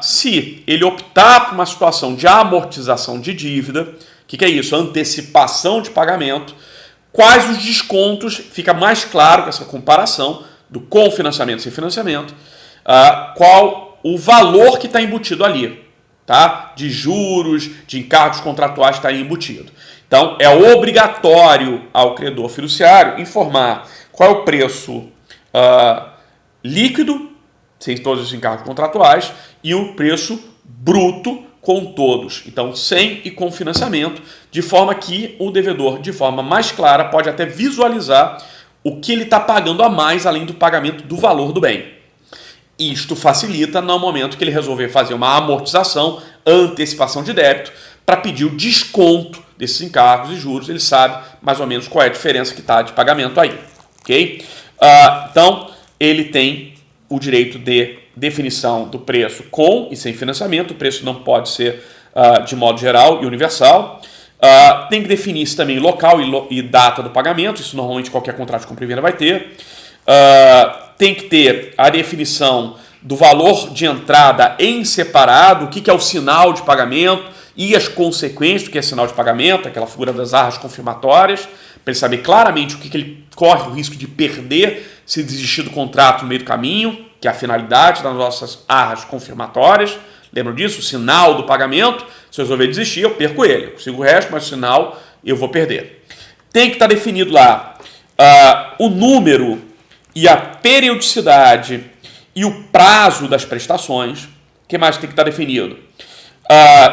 se ele optar por uma situação de amortização de dívida, o que é isso? Antecipação de pagamento, quais os descontos, fica mais claro com essa comparação do com financiamento e sem financiamento, qual o valor que está embutido ali, tá? De juros, de encargos contratuais que está embutido. Então, é obrigatório ao credor fiduciário informar qual é o preço líquido, sem todos os encargos contratuais, e o preço bruto com todos. Então, sem e com financiamento, de forma que o devedor, de forma mais clara, pode até visualizar o que ele está pagando a mais, além do pagamento do valor do bem. Isto facilita no momento que ele resolver fazer uma amortização, antecipação de débito, para pedir o desconto desses encargos e juros, ele sabe mais ou menos qual é a diferença que está de pagamento aí. Ok? Então, ele tem o direito de definição do preço com e sem financiamento. O preço não pode ser de modo geral e universal. Tem que definir também local e data do pagamento. Isso normalmente qualquer contrato de compra e venda vai ter. Tem que ter a definição do valor de entrada em separado, o que é o sinal de pagamento e as consequências do que é sinal de pagamento, aquela figura das arras confirmatórias, para ele saber claramente o que ele corre o risco de perder se desistir do contrato no meio do caminho, que é a finalidade das nossas arras confirmatórias. Lembram disso? O sinal do pagamento, se eu resolver desistir, eu perco ele. Eu consigo o resto, mas o sinal eu vou perder. Tem que estar definido lá o número e a periodicidade e o prazo das prestações. O que mais tem que estar definido?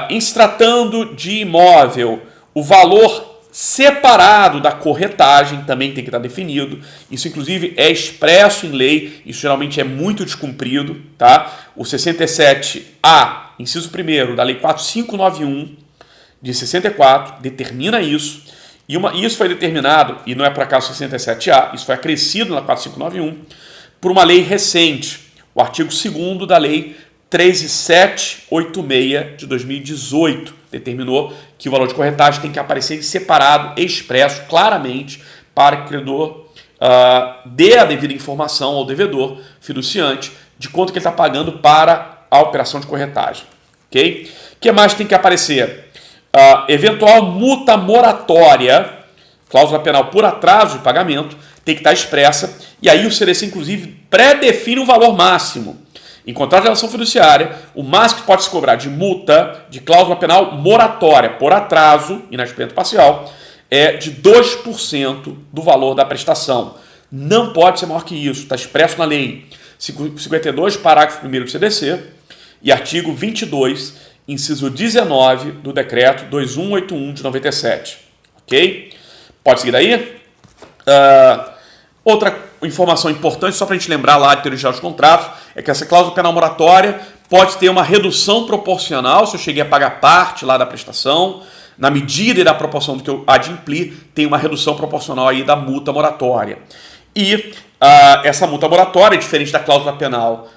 Em se tratando de imóvel, o valor separado da corretagem também tem que estar definido. Isso, inclusive, é expresso em lei. Isso geralmente é muito descumprido. Tá? O 67A, inciso 1º da Lei 4591 de 64, determina isso. E isso foi determinado, e não é por acaso 67A, isso foi acrescido na 4591, por uma lei recente, o artigo 2º da Lei 13786 de 2018, determinou que o valor de corretagem tem que aparecer separado, expresso, claramente, para que o credor dê a devida informação ao devedor fiduciante de quanto que ele está pagando para a operação de corretagem. Okay? O que mais tem que aparecer? Eventual multa moratória, cláusula penal por atraso de pagamento, tem que estar expressa, e aí o CDC, inclusive, pré-define um valor máximo. Em contrato de alienação fiduciária, o máximo que pode se cobrar de multa de cláusula penal moratória por atraso, inadimplemento parcial, é de 2% do valor da prestação. Não pode ser maior que isso, está expresso na lei 52, parágrafo 1º do CDC, e artigo 22, inciso 19 do decreto 2181 de 97. Ok? Pode seguir daí? Outra informação importante, só para a gente lembrar lá de teoria geral dos contratos, é que essa cláusula penal moratória pode ter uma redução proporcional, se eu cheguei a pagar parte lá da prestação, na medida e da proporção do que eu adimpli, tem uma redução proporcional aí da multa moratória. E essa multa moratória, diferente da cláusula penal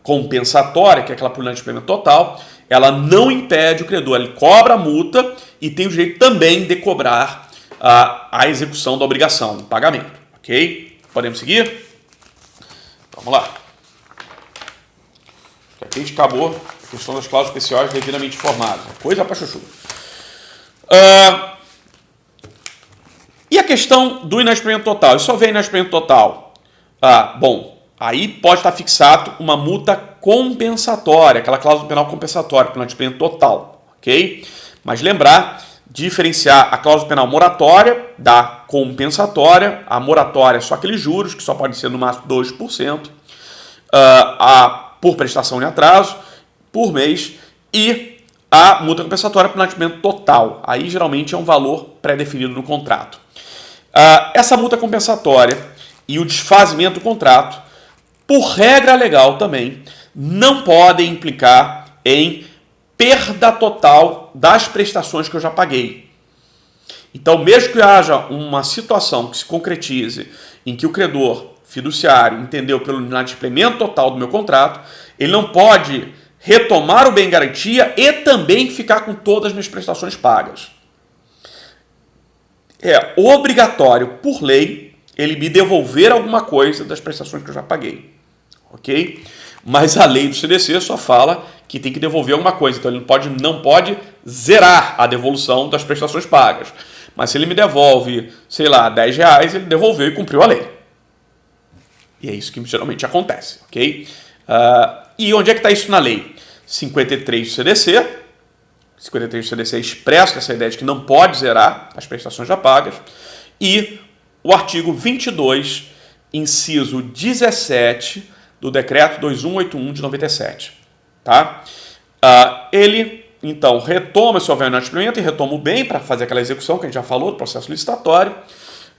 compensatória, que é aquela por inadimplemento total, ela não impede o credor, ele cobra a multa e tem o direito também de cobrar a execução da obrigação, o pagamento. Ok? Podemos seguir? Vamos lá. a gente acabou a questão das cláusulas especiais devidamente informadas. Coisa pra chuchu. E a questão do inasprimento total? Isso só vem inasprimento total. Bom, aí pode estar fixado uma multa compensatória, aquela cláusula penal compensatória, para o inasprimento total, ok? Mas lembrar, diferenciar a cláusula penal moratória da compensatória. A moratória é só aqueles juros, que só podem ser no máximo 2%, por prestação em atraso, por mês, e a multa compensatória para o inasprimento total. Aí geralmente é um valor pré-definido no contrato. Essa multa compensatória e o desfazimento do contrato, por regra legal também, não podem implicar em perda total das prestações que eu já paguei. Então, mesmo que haja uma situação que se concretize em que o credor fiduciário entendeu pelo inadimplemento total do meu contrato, ele não pode retomar o bem garantia e também ficar com todas as minhas prestações pagas. É obrigatório, por lei, ele me devolver alguma coisa das prestações que eu já paguei. Ok? Mas a lei do CDC só fala que tem que devolver alguma coisa. Então ele não pode zerar a devolução das prestações pagas. Mas se ele me devolve, sei lá, R$10, ele devolveu e cumpriu a lei. E é isso que geralmente acontece. Ok? E onde é que está isso na lei? 53 do CDC. 53 do CDC expressa essa ideia de que não pode zerar as prestações já pagas. E o artigo 22, inciso 17 do Decreto 2181 de 97. Tá? Ele, então, retoma se houver inadimplemento e retoma o bem para fazer aquela execução que a gente já falou do processo licitatório,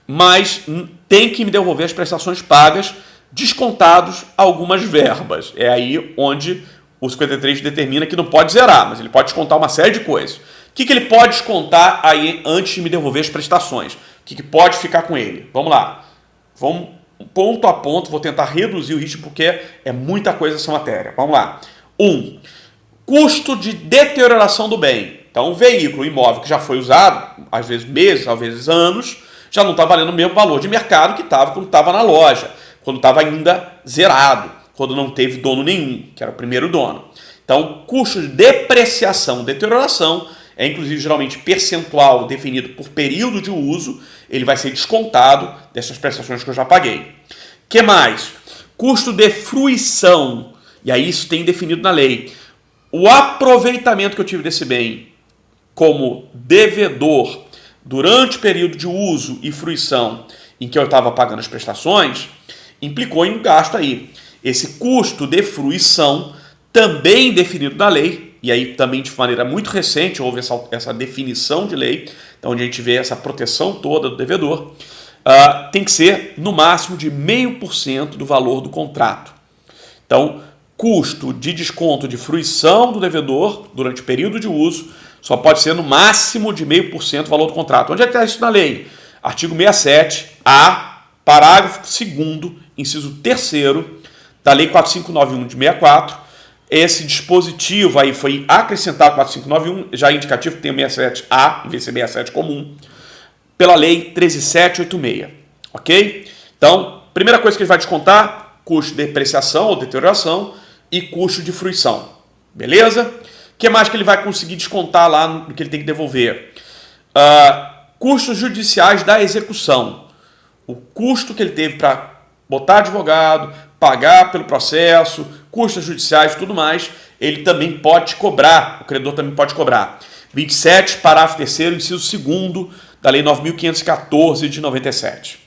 mas tem que me devolver as prestações pagas, descontados algumas verbas. É aí onde o 53 determina que não pode zerar, mas ele pode descontar uma série de coisas. O que ele pode descontar aí antes de me devolver as prestações? O que pode ficar com ele? Vamos lá. Vamos ponto a ponto, vou tentar reduzir o ritmo porque é muita coisa essa matéria. Vamos lá. 1. Custo de deterioração do bem. Então, um veículo, imóvel que já foi usado, às vezes meses, às vezes anos, já não está valendo o mesmo valor de mercado que estava quando estava na loja, quando estava ainda zerado, quando não teve dono nenhum, que era o primeiro dono. Então, custo de depreciação, deterioração, é inclusive geralmente percentual definido por período de uso, ele vai ser descontado dessas prestações que eu já paguei. Que mais? Custo de fruição, e aí isso tem definido na lei. O aproveitamento que eu tive desse bem como devedor durante o período de uso e fruição em que eu estava pagando as prestações, implicou em um gasto aí. Esse custo de fruição, também definido na lei, e aí também de maneira muito recente houve essa definição de lei, então onde a gente vê essa proteção toda do devedor, tem que ser no máximo de 0,5% do valor do contrato. Então, custo de desconto de fruição do devedor durante o período de uso só pode ser no máximo de 0,5% do valor do contrato. Onde é que está isso na lei? Artigo 67A, parágrafo 2º, inciso 3º, da Lei 4591 de 64, esse dispositivo aí foi acrescentado 4591, já é indicativo que tem o 67A, em vez de ser 67 comum, pela Lei 13786, ok? Então, primeira coisa que ele vai descontar, custo de depreciação ou deterioração e custo de fruição, beleza? O que mais que ele vai conseguir descontar lá no que ele tem que devolver? Custos judiciais da execução, o custo que ele teve para botar advogado, pagar pelo processo, custos judiciais e tudo mais, ele também pode cobrar, o credor também pode cobrar. 27, parágrafo 3º, inciso 2º da Lei 9.514 de 97. O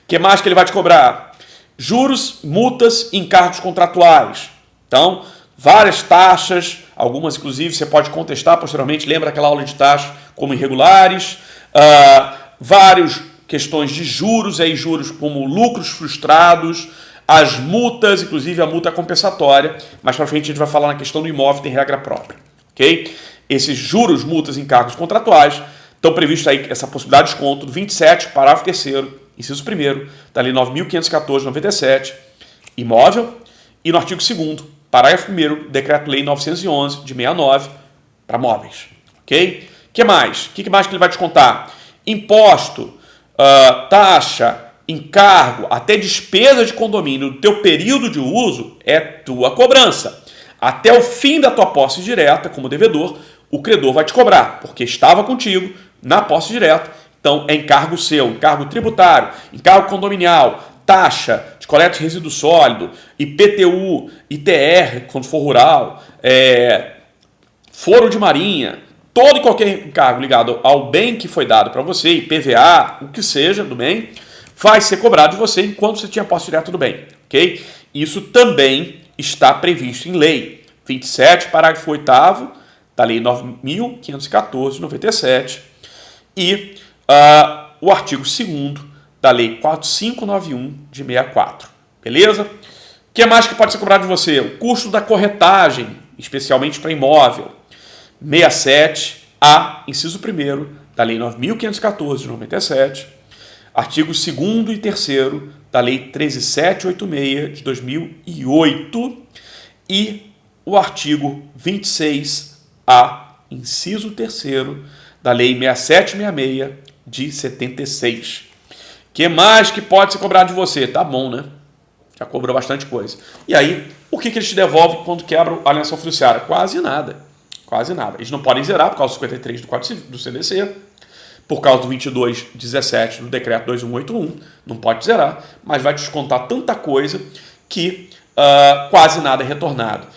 que mais que ele vai te cobrar? Juros, multas e encargos contratuais. Então, várias taxas, algumas inclusive você pode contestar posteriormente, lembra aquela aula de taxas como irregulares, várias questões de juros, aí juros como lucros frustrados, as multas, inclusive a multa compensatória, mais para frente a gente vai falar na questão do imóvel, tem regra própria, ok? Esses juros, multas e encargos contratuais estão previstos aí essa possibilidade de desconto do 27, parágrafo 3º, inciso 1º, da Lei 9.514 de 97, imóvel, e no artigo 2º, parágrafo 1º, Decreto-Lei 911 de 69, para móveis, ok? O que mais? O que mais que ele vai descontar? Imposto, taxa, encargo, até despesa de condomínio do teu período de uso é tua cobrança. até o fim da tua posse direta como devedor, o credor vai te cobrar, porque estava contigo na posse direta. Então é encargo seu, encargo tributário, encargo condominial, taxa de coleta de resíduo sólido, IPTU, ITR, quando for rural, foro de marinha, todo e qualquer encargo ligado ao bem que foi dado para você, IPVA, o que seja do bem, vai ser cobrado de você enquanto você tinha posse direta do bem, ok? Isso também está previsto em lei 27, parágrafo 8º da lei 9.514 de 97 e o artigo 2º da lei 4591 de 64, beleza? O que mais que pode ser cobrado de você? O custo da corretagem, especialmente para imóvel, 67A, inciso 1º da lei 9.514 de 97, artigos 2º e 3º da lei 13786 de 2008 e o artigo 26A, inciso 3º da lei 6766 de 76. O que mais que pode ser cobrado de você? Tá bom, né? Já cobrou bastante coisa. E aí, o que eles te devolvem quando quebram a alienação fiduciária? Quase nada. Quase nada. Eles não podem zerar por causa do 53 do CDC, por causa do 2217 do decreto 2181, não pode zerar, mas vai descontar tanta coisa que quase nada é retornado.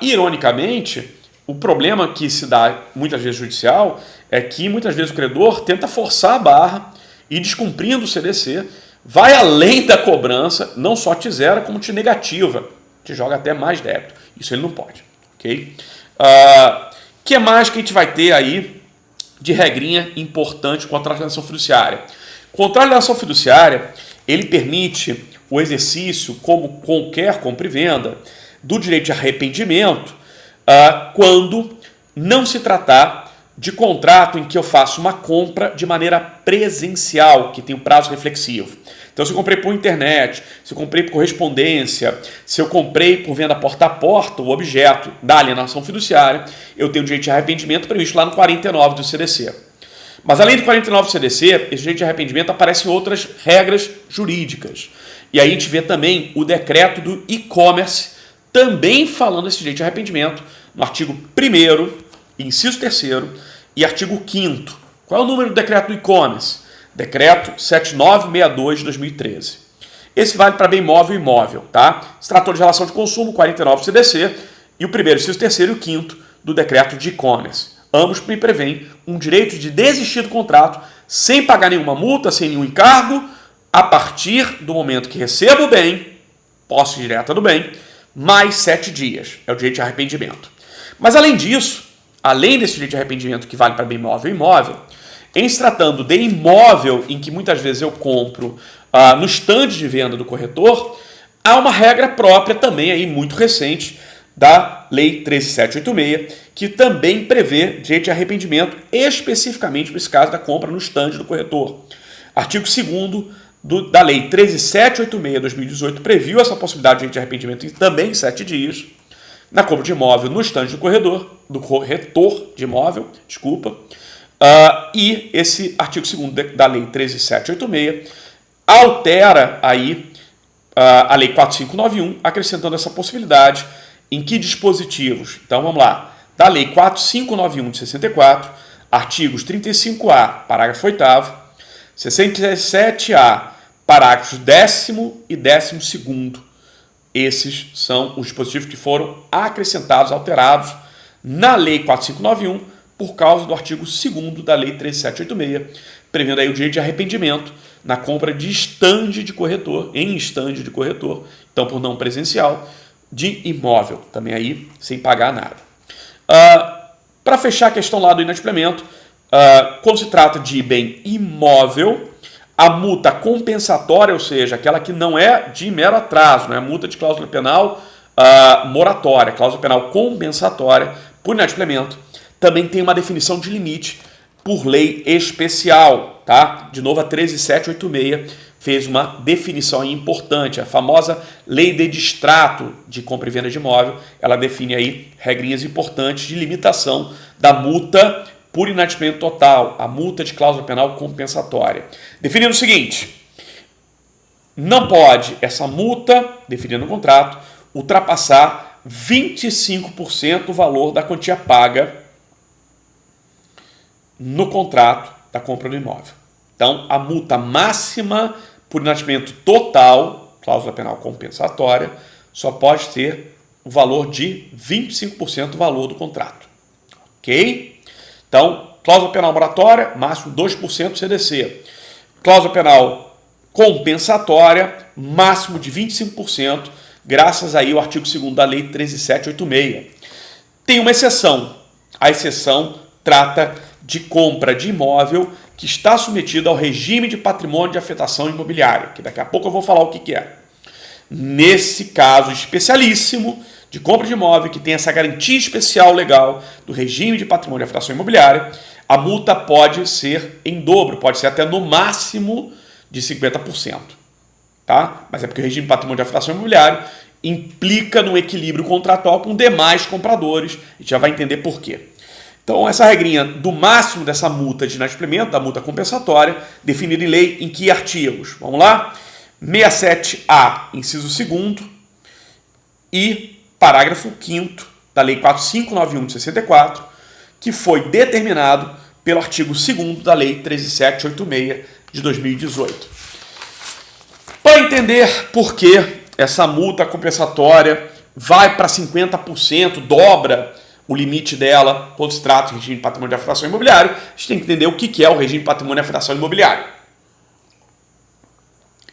Ironicamente, o problema que se dá muitas vezes judicial é que muitas vezes o credor tenta forçar a barra e, descumprindo o CDC, vai além da cobrança, não só te zera, como te negativa, te joga até mais débito. Isso ele não pode. Ok? Que mais que a gente vai ter aí de regrinha importante contra a alienação fiduciária? Contra a alienação fiduciária, ele permite o exercício, como qualquer compra e venda, do direito de arrependimento quando não se tratar de contrato em que eu faço uma compra de maneira presencial, que tem um prazo reflexivo. Então, se eu comprei por internet, se eu comprei por correspondência, se eu comprei por venda porta a porta, o objeto da alienação fiduciária, eu tenho direito de arrependimento previsto lá no 49 do CDC. Mas além do 49 do CDC, esse direito de arrependimento aparece em outras regras jurídicas. E aí a gente vê também o decreto do e-commerce, também falando desse direito de arrependimento, no artigo 1º, inciso 3º e artigo 5º. Qual é o número do decreto do e-commerce? Decreto 7962 de 2013. Esse vale para bem móvel e imóvel, tá? Se tratou de relação de consumo, 49 do CDC, e o 1º, inciso 3º e o 5º do decreto de e-commerce. Ambos me prevêem um direito de desistir do contrato sem pagar nenhuma multa, sem nenhum encargo, a partir do momento que recebo o bem, posse direta do bem, mais 7 dias. É o direito de arrependimento. Mas além disso, além desse direito de arrependimento que vale para bem móvel e imóvel, em se tratando de imóvel em que muitas vezes eu compro no estande de venda do corretor, há uma regra própria também aí muito recente da Lei 13786, que também prevê direito de arrependimento especificamente para esse caso da compra no estande do corretor. Artigo 2º da Lei 13786 de 2018 previu essa possibilidade de direito de arrependimento também em 7 dias na compra de imóvel no estande do corretor de imóvel, e esse artigo 2º da Lei 13786 altera aí a Lei 4591, acrescentando essa possibilidade em que dispositivos? Então vamos lá. Da Lei 4591 de 64, artigos 35A, parágrafo 8º, 67A, parágrafos 10º e 12º. Esses são os dispositivos que foram acrescentados, alterados na Lei 4591 por causa do artigo 2º da Lei 13786, prevendo aí o direito de arrependimento na compra de estande de corretor, em estande de corretor, então por não presencial, de imóvel, também aí sem pagar nada. Para fechar a questão lá do inadimplemento, quando se trata de bem imóvel, a multa compensatória, ou seja, aquela que não é de mero atraso, não é multa de cláusula penal moratória, cláusula penal compensatória por inadimplemento, também tem uma definição de limite por lei especial, tá? De novo, a 13786 fez uma definição aí importante, a famosa lei de distrato de compra e venda de imóvel, ela define aí regrinhas importantes de limitação da multa por inadimplemento total, a multa de cláusula penal compensatória. Definindo o seguinte, não pode essa multa, definida no contrato, ultrapassar 25% do valor da quantia paga no contrato da compra do imóvel. Então, a multa máxima por inadimplemento total, cláusula penal compensatória, só pode ter o valor de 25% do valor do contrato. Ok? Então, cláusula penal moratória, máximo 2% CDC. Cláusula penal compensatória, máximo de 25%, graças aí ao artigo 2º da Lei 13.786. Tem uma exceção. A exceção trata de compra de imóvel que está submetido ao regime de patrimônio de afetação imobiliária, que daqui a pouco eu vou falar o que é. Nesse caso especialíssimo de compra de imóvel que tem essa garantia especial legal do regime de patrimônio de afetação imobiliária, a multa pode ser em dobro, pode ser até no máximo de 50%. Tá? Mas é porque o regime de patrimônio de afetação imobiliária implica no equilíbrio contratual com demais compradores. A gente já vai entender por quê. Então, essa regrinha do máximo dessa multa de inadimplemento, da multa compensatória, definida em lei em que artigos? Vamos lá? 67A, inciso 2º e parágrafo 5º da Lei 4591 de 64, que foi determinado pelo artigo 2º da Lei 13786 de 2018. Para entender por que essa multa compensatória vai para 50%, dobra o limite dela, quando se trata de regime de patrimônio de afetação imobiliária, a gente tem que entender o que é o regime de patrimônio de afetação imobiliária.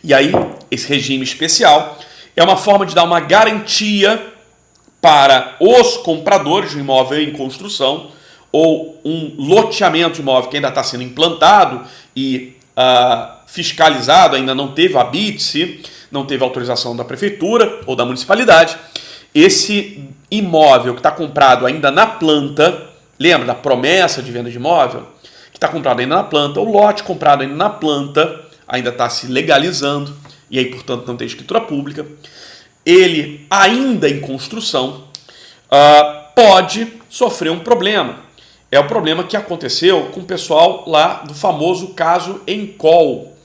E aí, esse regime especial é uma forma de dar uma garantia para os compradores de um imóvel em construção ou um loteamento de imóvel que ainda está sendo implantado e fiscalizado, ainda não teve a BITSE, não teve autorização da prefeitura ou da municipalidade. Esse imóvel que está comprado ainda na planta, lembra da promessa de venda de imóvel? Que está comprado ainda na planta, o lote comprado ainda na planta, ainda está se legalizando, e aí, portanto, não tem escritura pública. Ele, ainda em construção, pode sofrer um problema. É o problema que aconteceu com o pessoal lá do famoso caso Encol,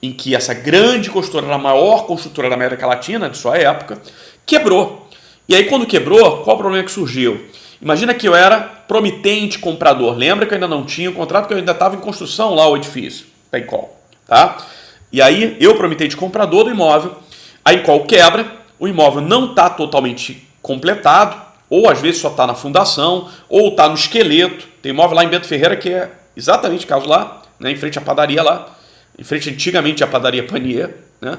em que essa grande construtora, a maior construtora da América Latina de sua época, quebrou. E aí, quando quebrou, qual o problema que surgiu? Imagina que eu era promitente comprador. Lembra que eu ainda não tinha o contrato, que eu ainda estava em construção lá o edifício da Encol, tá? E aí, eu promitente comprador do imóvel, a Encol quebra, o imóvel não está totalmente completado, ou às vezes só está na fundação, ou está no esqueleto. Tem imóvel lá em Bento Ferreira que é exatamente o caso lá, né, em frente à padaria lá, em frente antigamente à padaria Panier, né,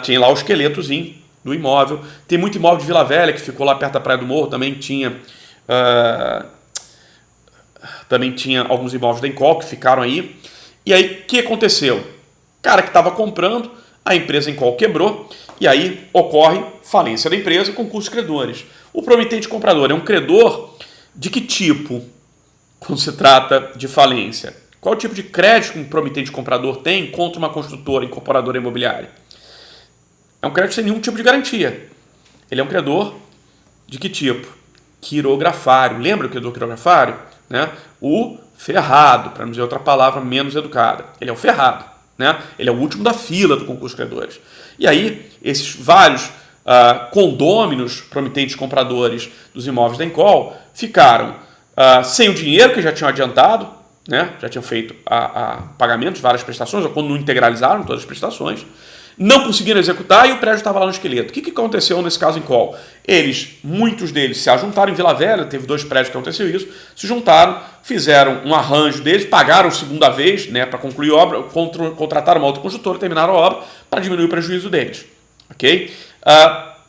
tinha lá o esqueletozinho do imóvel. Tem muito imóvel de Vila Velha que ficou lá perto da Praia do Morro, também tinha alguns imóveis da Encol que ficaram aí. E aí, o que aconteceu? O cara que estava comprando, a empresa Encol quebrou, e aí ocorre falência da empresa e concurso de credores. O promitente comprador é um credor de que tipo quando se trata de falência? Qual o tipo de crédito que um promitente comprador tem contra uma construtora, incorporadora imobiliária? É um crédito sem nenhum tipo de garantia. Ele é um credor de que tipo? Quirografário. Lembra o credor quirografário? Né? O ferrado, para não dizer outra palavra menos educada. Ele é o ferrado. Né? Ele é o último da fila do concurso de credores. E aí, esses vários condôminos, promitentes compradores dos imóveis da Encol, ficaram sem o dinheiro que já tinham adiantado, né? Já tinham feito pagamento de várias prestações, ou quando não integralizaram todas as prestações, não conseguiram executar e o prédio estava lá no esqueleto. O que aconteceu nesse caso Encol? Muitos deles se ajuntaram em Vila Velha, teve 2 prédios que aconteceu isso, se juntaram, fizeram um arranjo deles, pagaram segunda vez, né, para concluir a obra, contrataram uma outra construtora, terminaram a obra para diminuir o prejuízo deles. Ok?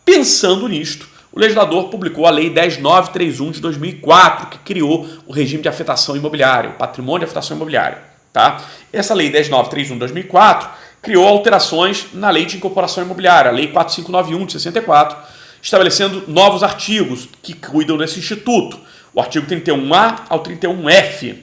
Pensando nisto, o legislador publicou a Lei 10.931 de 2004, que criou o regime de afetação imobiliária, o patrimônio de afetação imobiliária. Tá? Essa Lei 10.931 de 2004 criou alterações na Lei de Incorporação Imobiliária, a Lei 4591 de 64, estabelecendo novos artigos que cuidam desse instituto, o artigo 31A ao 31F.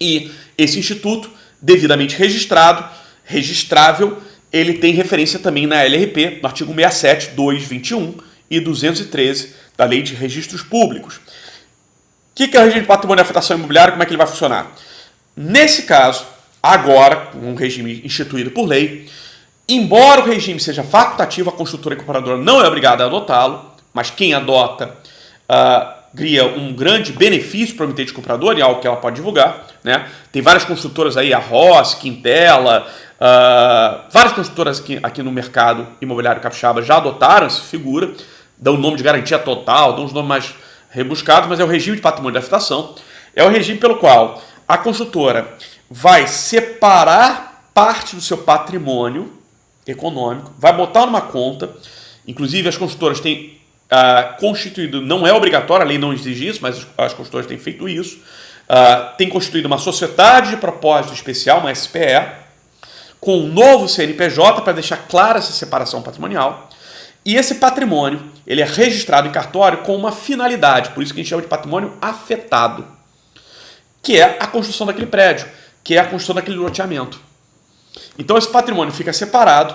E esse instituto, devidamente registrável, ele tem referência também na LRP, no artigo 67, 221 e 213 da Lei de Registros Públicos. O que é o regime de patrimônio de afetação imobiliária? Como é que ele vai funcionar? Nesse caso, agora, um regime instituído por lei, embora o regime seja facultativo, a construtora incorporadora não é obrigada a adotá-lo, mas quem adota cria um grande benefício para o emitente comprador e algo que ela pode divulgar, né? Tem várias construtoras aí, a Ross, Quintela, várias construtoras aqui no mercado imobiliário capixaba já adotaram essa figura, dão o nome de garantia total, dão os nomes mais rebuscados, mas é o regime de patrimônio da afetação. É o regime pelo qual a construtora vai separar parte do seu patrimônio econômico, vai botar numa conta, inclusive as construtoras têm constituído, não é obrigatório, a lei não exige isso, mas as construtoras têm feito isso, tem constituído uma sociedade de propósito especial, uma SPE, com um novo CNPJ para deixar clara essa separação patrimonial. E esse patrimônio ele é registrado em cartório com uma finalidade, por isso que a gente chama de patrimônio afetado, que é a construção daquele prédio, que é a construção daquele loteamento. Então esse patrimônio fica separado,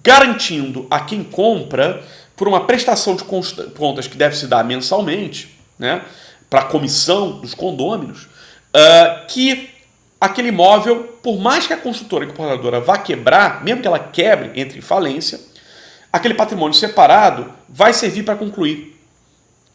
garantindo a quem compra, por uma prestação de contas que deve se dar mensalmente, né, para a comissão dos condôminos, que aquele imóvel, por mais que a construtora e a incorporadora vá quebrar, mesmo que ela quebre, entre em falência, aquele patrimônio separado vai servir para concluir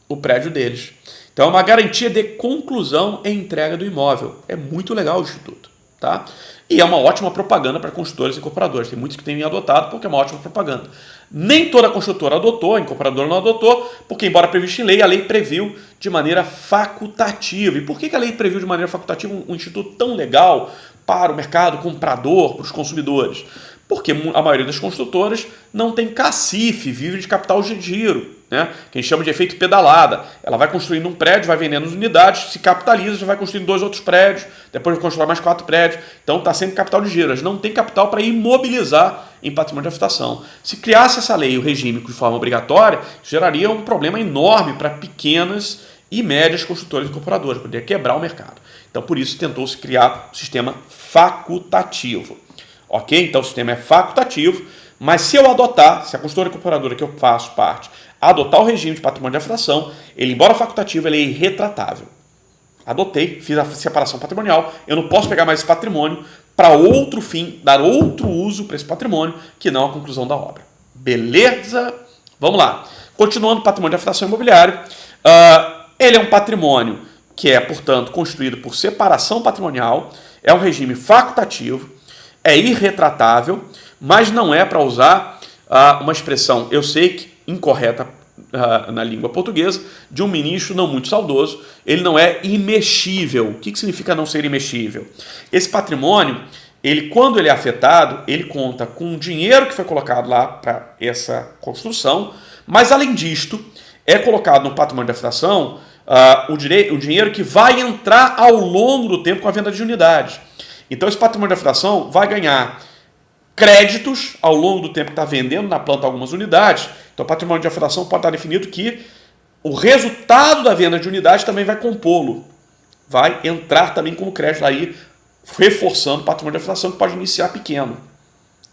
o prédio deles. Então é uma garantia de conclusão e entrega do imóvel. É muito legal o instituto, tá? E é uma ótima propaganda para construtores e incorporadores. Tem muitos que têm adotado porque é uma ótima propaganda. Nem toda construtora adotou, a incorporadora não adotou, porque embora previsto em lei, a lei previu de maneira facultativa. E por que a lei previu de maneira facultativa um instituto tão legal para o mercado comprador, para os consumidores? Porque a maioria das construtoras não tem cacife, vive de capital de giro, né? Que a gente chama de efeito pedalada. Ela vai construindo um prédio, vai vendendo as unidades, se capitaliza, já vai construindo 2 outros prédios, depois vai construir mais 4 prédios. Então está sempre capital de giro. Elas não tem capital para imobilizar em patrimônio de afetação. Se criasse essa lei, o regime de forma obrigatória, geraria um problema enorme para pequenas e médias construtoras e incorporadoras, poderia quebrar o mercado. Então por isso tentou-se criar um sistema facultativo. Ok? Então o sistema é facultativo, mas se eu adotar, se a construtora e incorporadora que eu faço parte adotar o regime de patrimônio de afetação, ele, embora facultativo, ele é irretratável. Adotei, fiz a separação patrimonial, eu não posso pegar mais esse patrimônio para outro fim, dar outro uso para esse patrimônio, que não a conclusão da obra. Beleza? Vamos lá. Continuando o patrimônio de afetação imobiliário, ele é um patrimônio que é, portanto, constituído por separação patrimonial, é um regime facultativo, é irretratável, mas não é para usar uma expressão, eu sei que incorreta na língua portuguesa, de um ministro não muito saudoso, ele não é imexível. O que significa não ser imexível? Esse patrimônio, ele, quando ele é afetado, ele conta com o dinheiro que foi colocado lá para essa construção, mas além disto, é colocado no patrimônio de afetação o dinheiro que vai entrar ao longo do tempo com a venda de unidades. Então esse patrimônio de afetação vai ganhar créditos ao longo do tempo que está vendendo na planta algumas unidades. Então o patrimônio de afetação pode estar definido que o resultado da venda de unidades também vai compô-lo. Vai entrar também como crédito aí, reforçando o patrimônio de afetação que pode iniciar pequeno.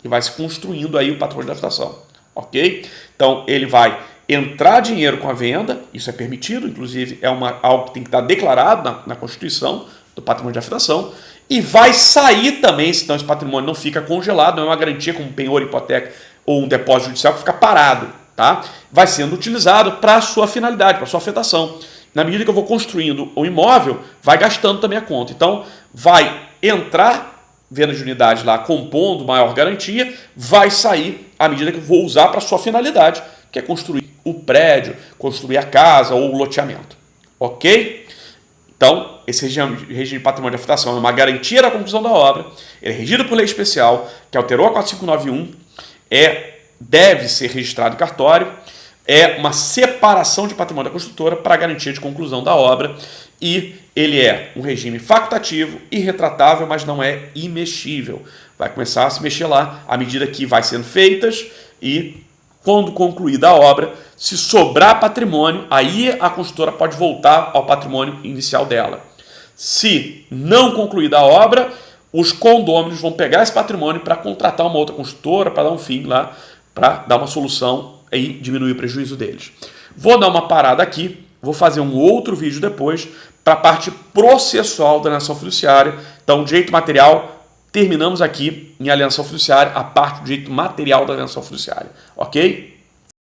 E vai se construindo aí o patrimônio de afetação. Ok? Então ele vai entrar dinheiro com a venda, isso é permitido, inclusive é algo que tem que estar declarado na Constituição do patrimônio de afetação, e vai sair também, senão esse patrimônio não fica congelado, não é uma garantia como penhor, hipoteca ou um depósito judicial que fica parado, tá? Vai sendo utilizado para a sua finalidade, para a sua afetação. Na medida que eu vou construindo o imóvel, vai gastando também a conta. Então, vai entrar venda de unidade lá, compondo maior garantia, vai sair à medida que eu vou usar para a sua finalidade, que é construir o prédio, construir a casa ou o loteamento. Ok? Então, esse regime de patrimônio de afetação é uma garantia da conclusão da obra, ele é regido por lei especial, que alterou a 4591, deve ser registrado em cartório, é uma separação de patrimônio da construtora para garantia de conclusão da obra, e ele é um regime facultativo, irretratável, mas não é imexível. Vai começar a se mexer lá à medida que vai sendo feitas e, quando concluída a obra, se sobrar patrimônio, aí a construtora pode voltar ao patrimônio inicial dela. Se não concluída a obra, os condôminos vão pegar esse patrimônio para contratar uma outra construtora, para dar um fim lá, para dar uma solução e diminuir o prejuízo deles. Vou dar uma parada aqui, vou fazer um outro vídeo depois para a parte processual da alienação fiduciária. Então, direito material, terminamos aqui em alienação fiduciária, a parte do direito material da alienação fiduciária. Ok?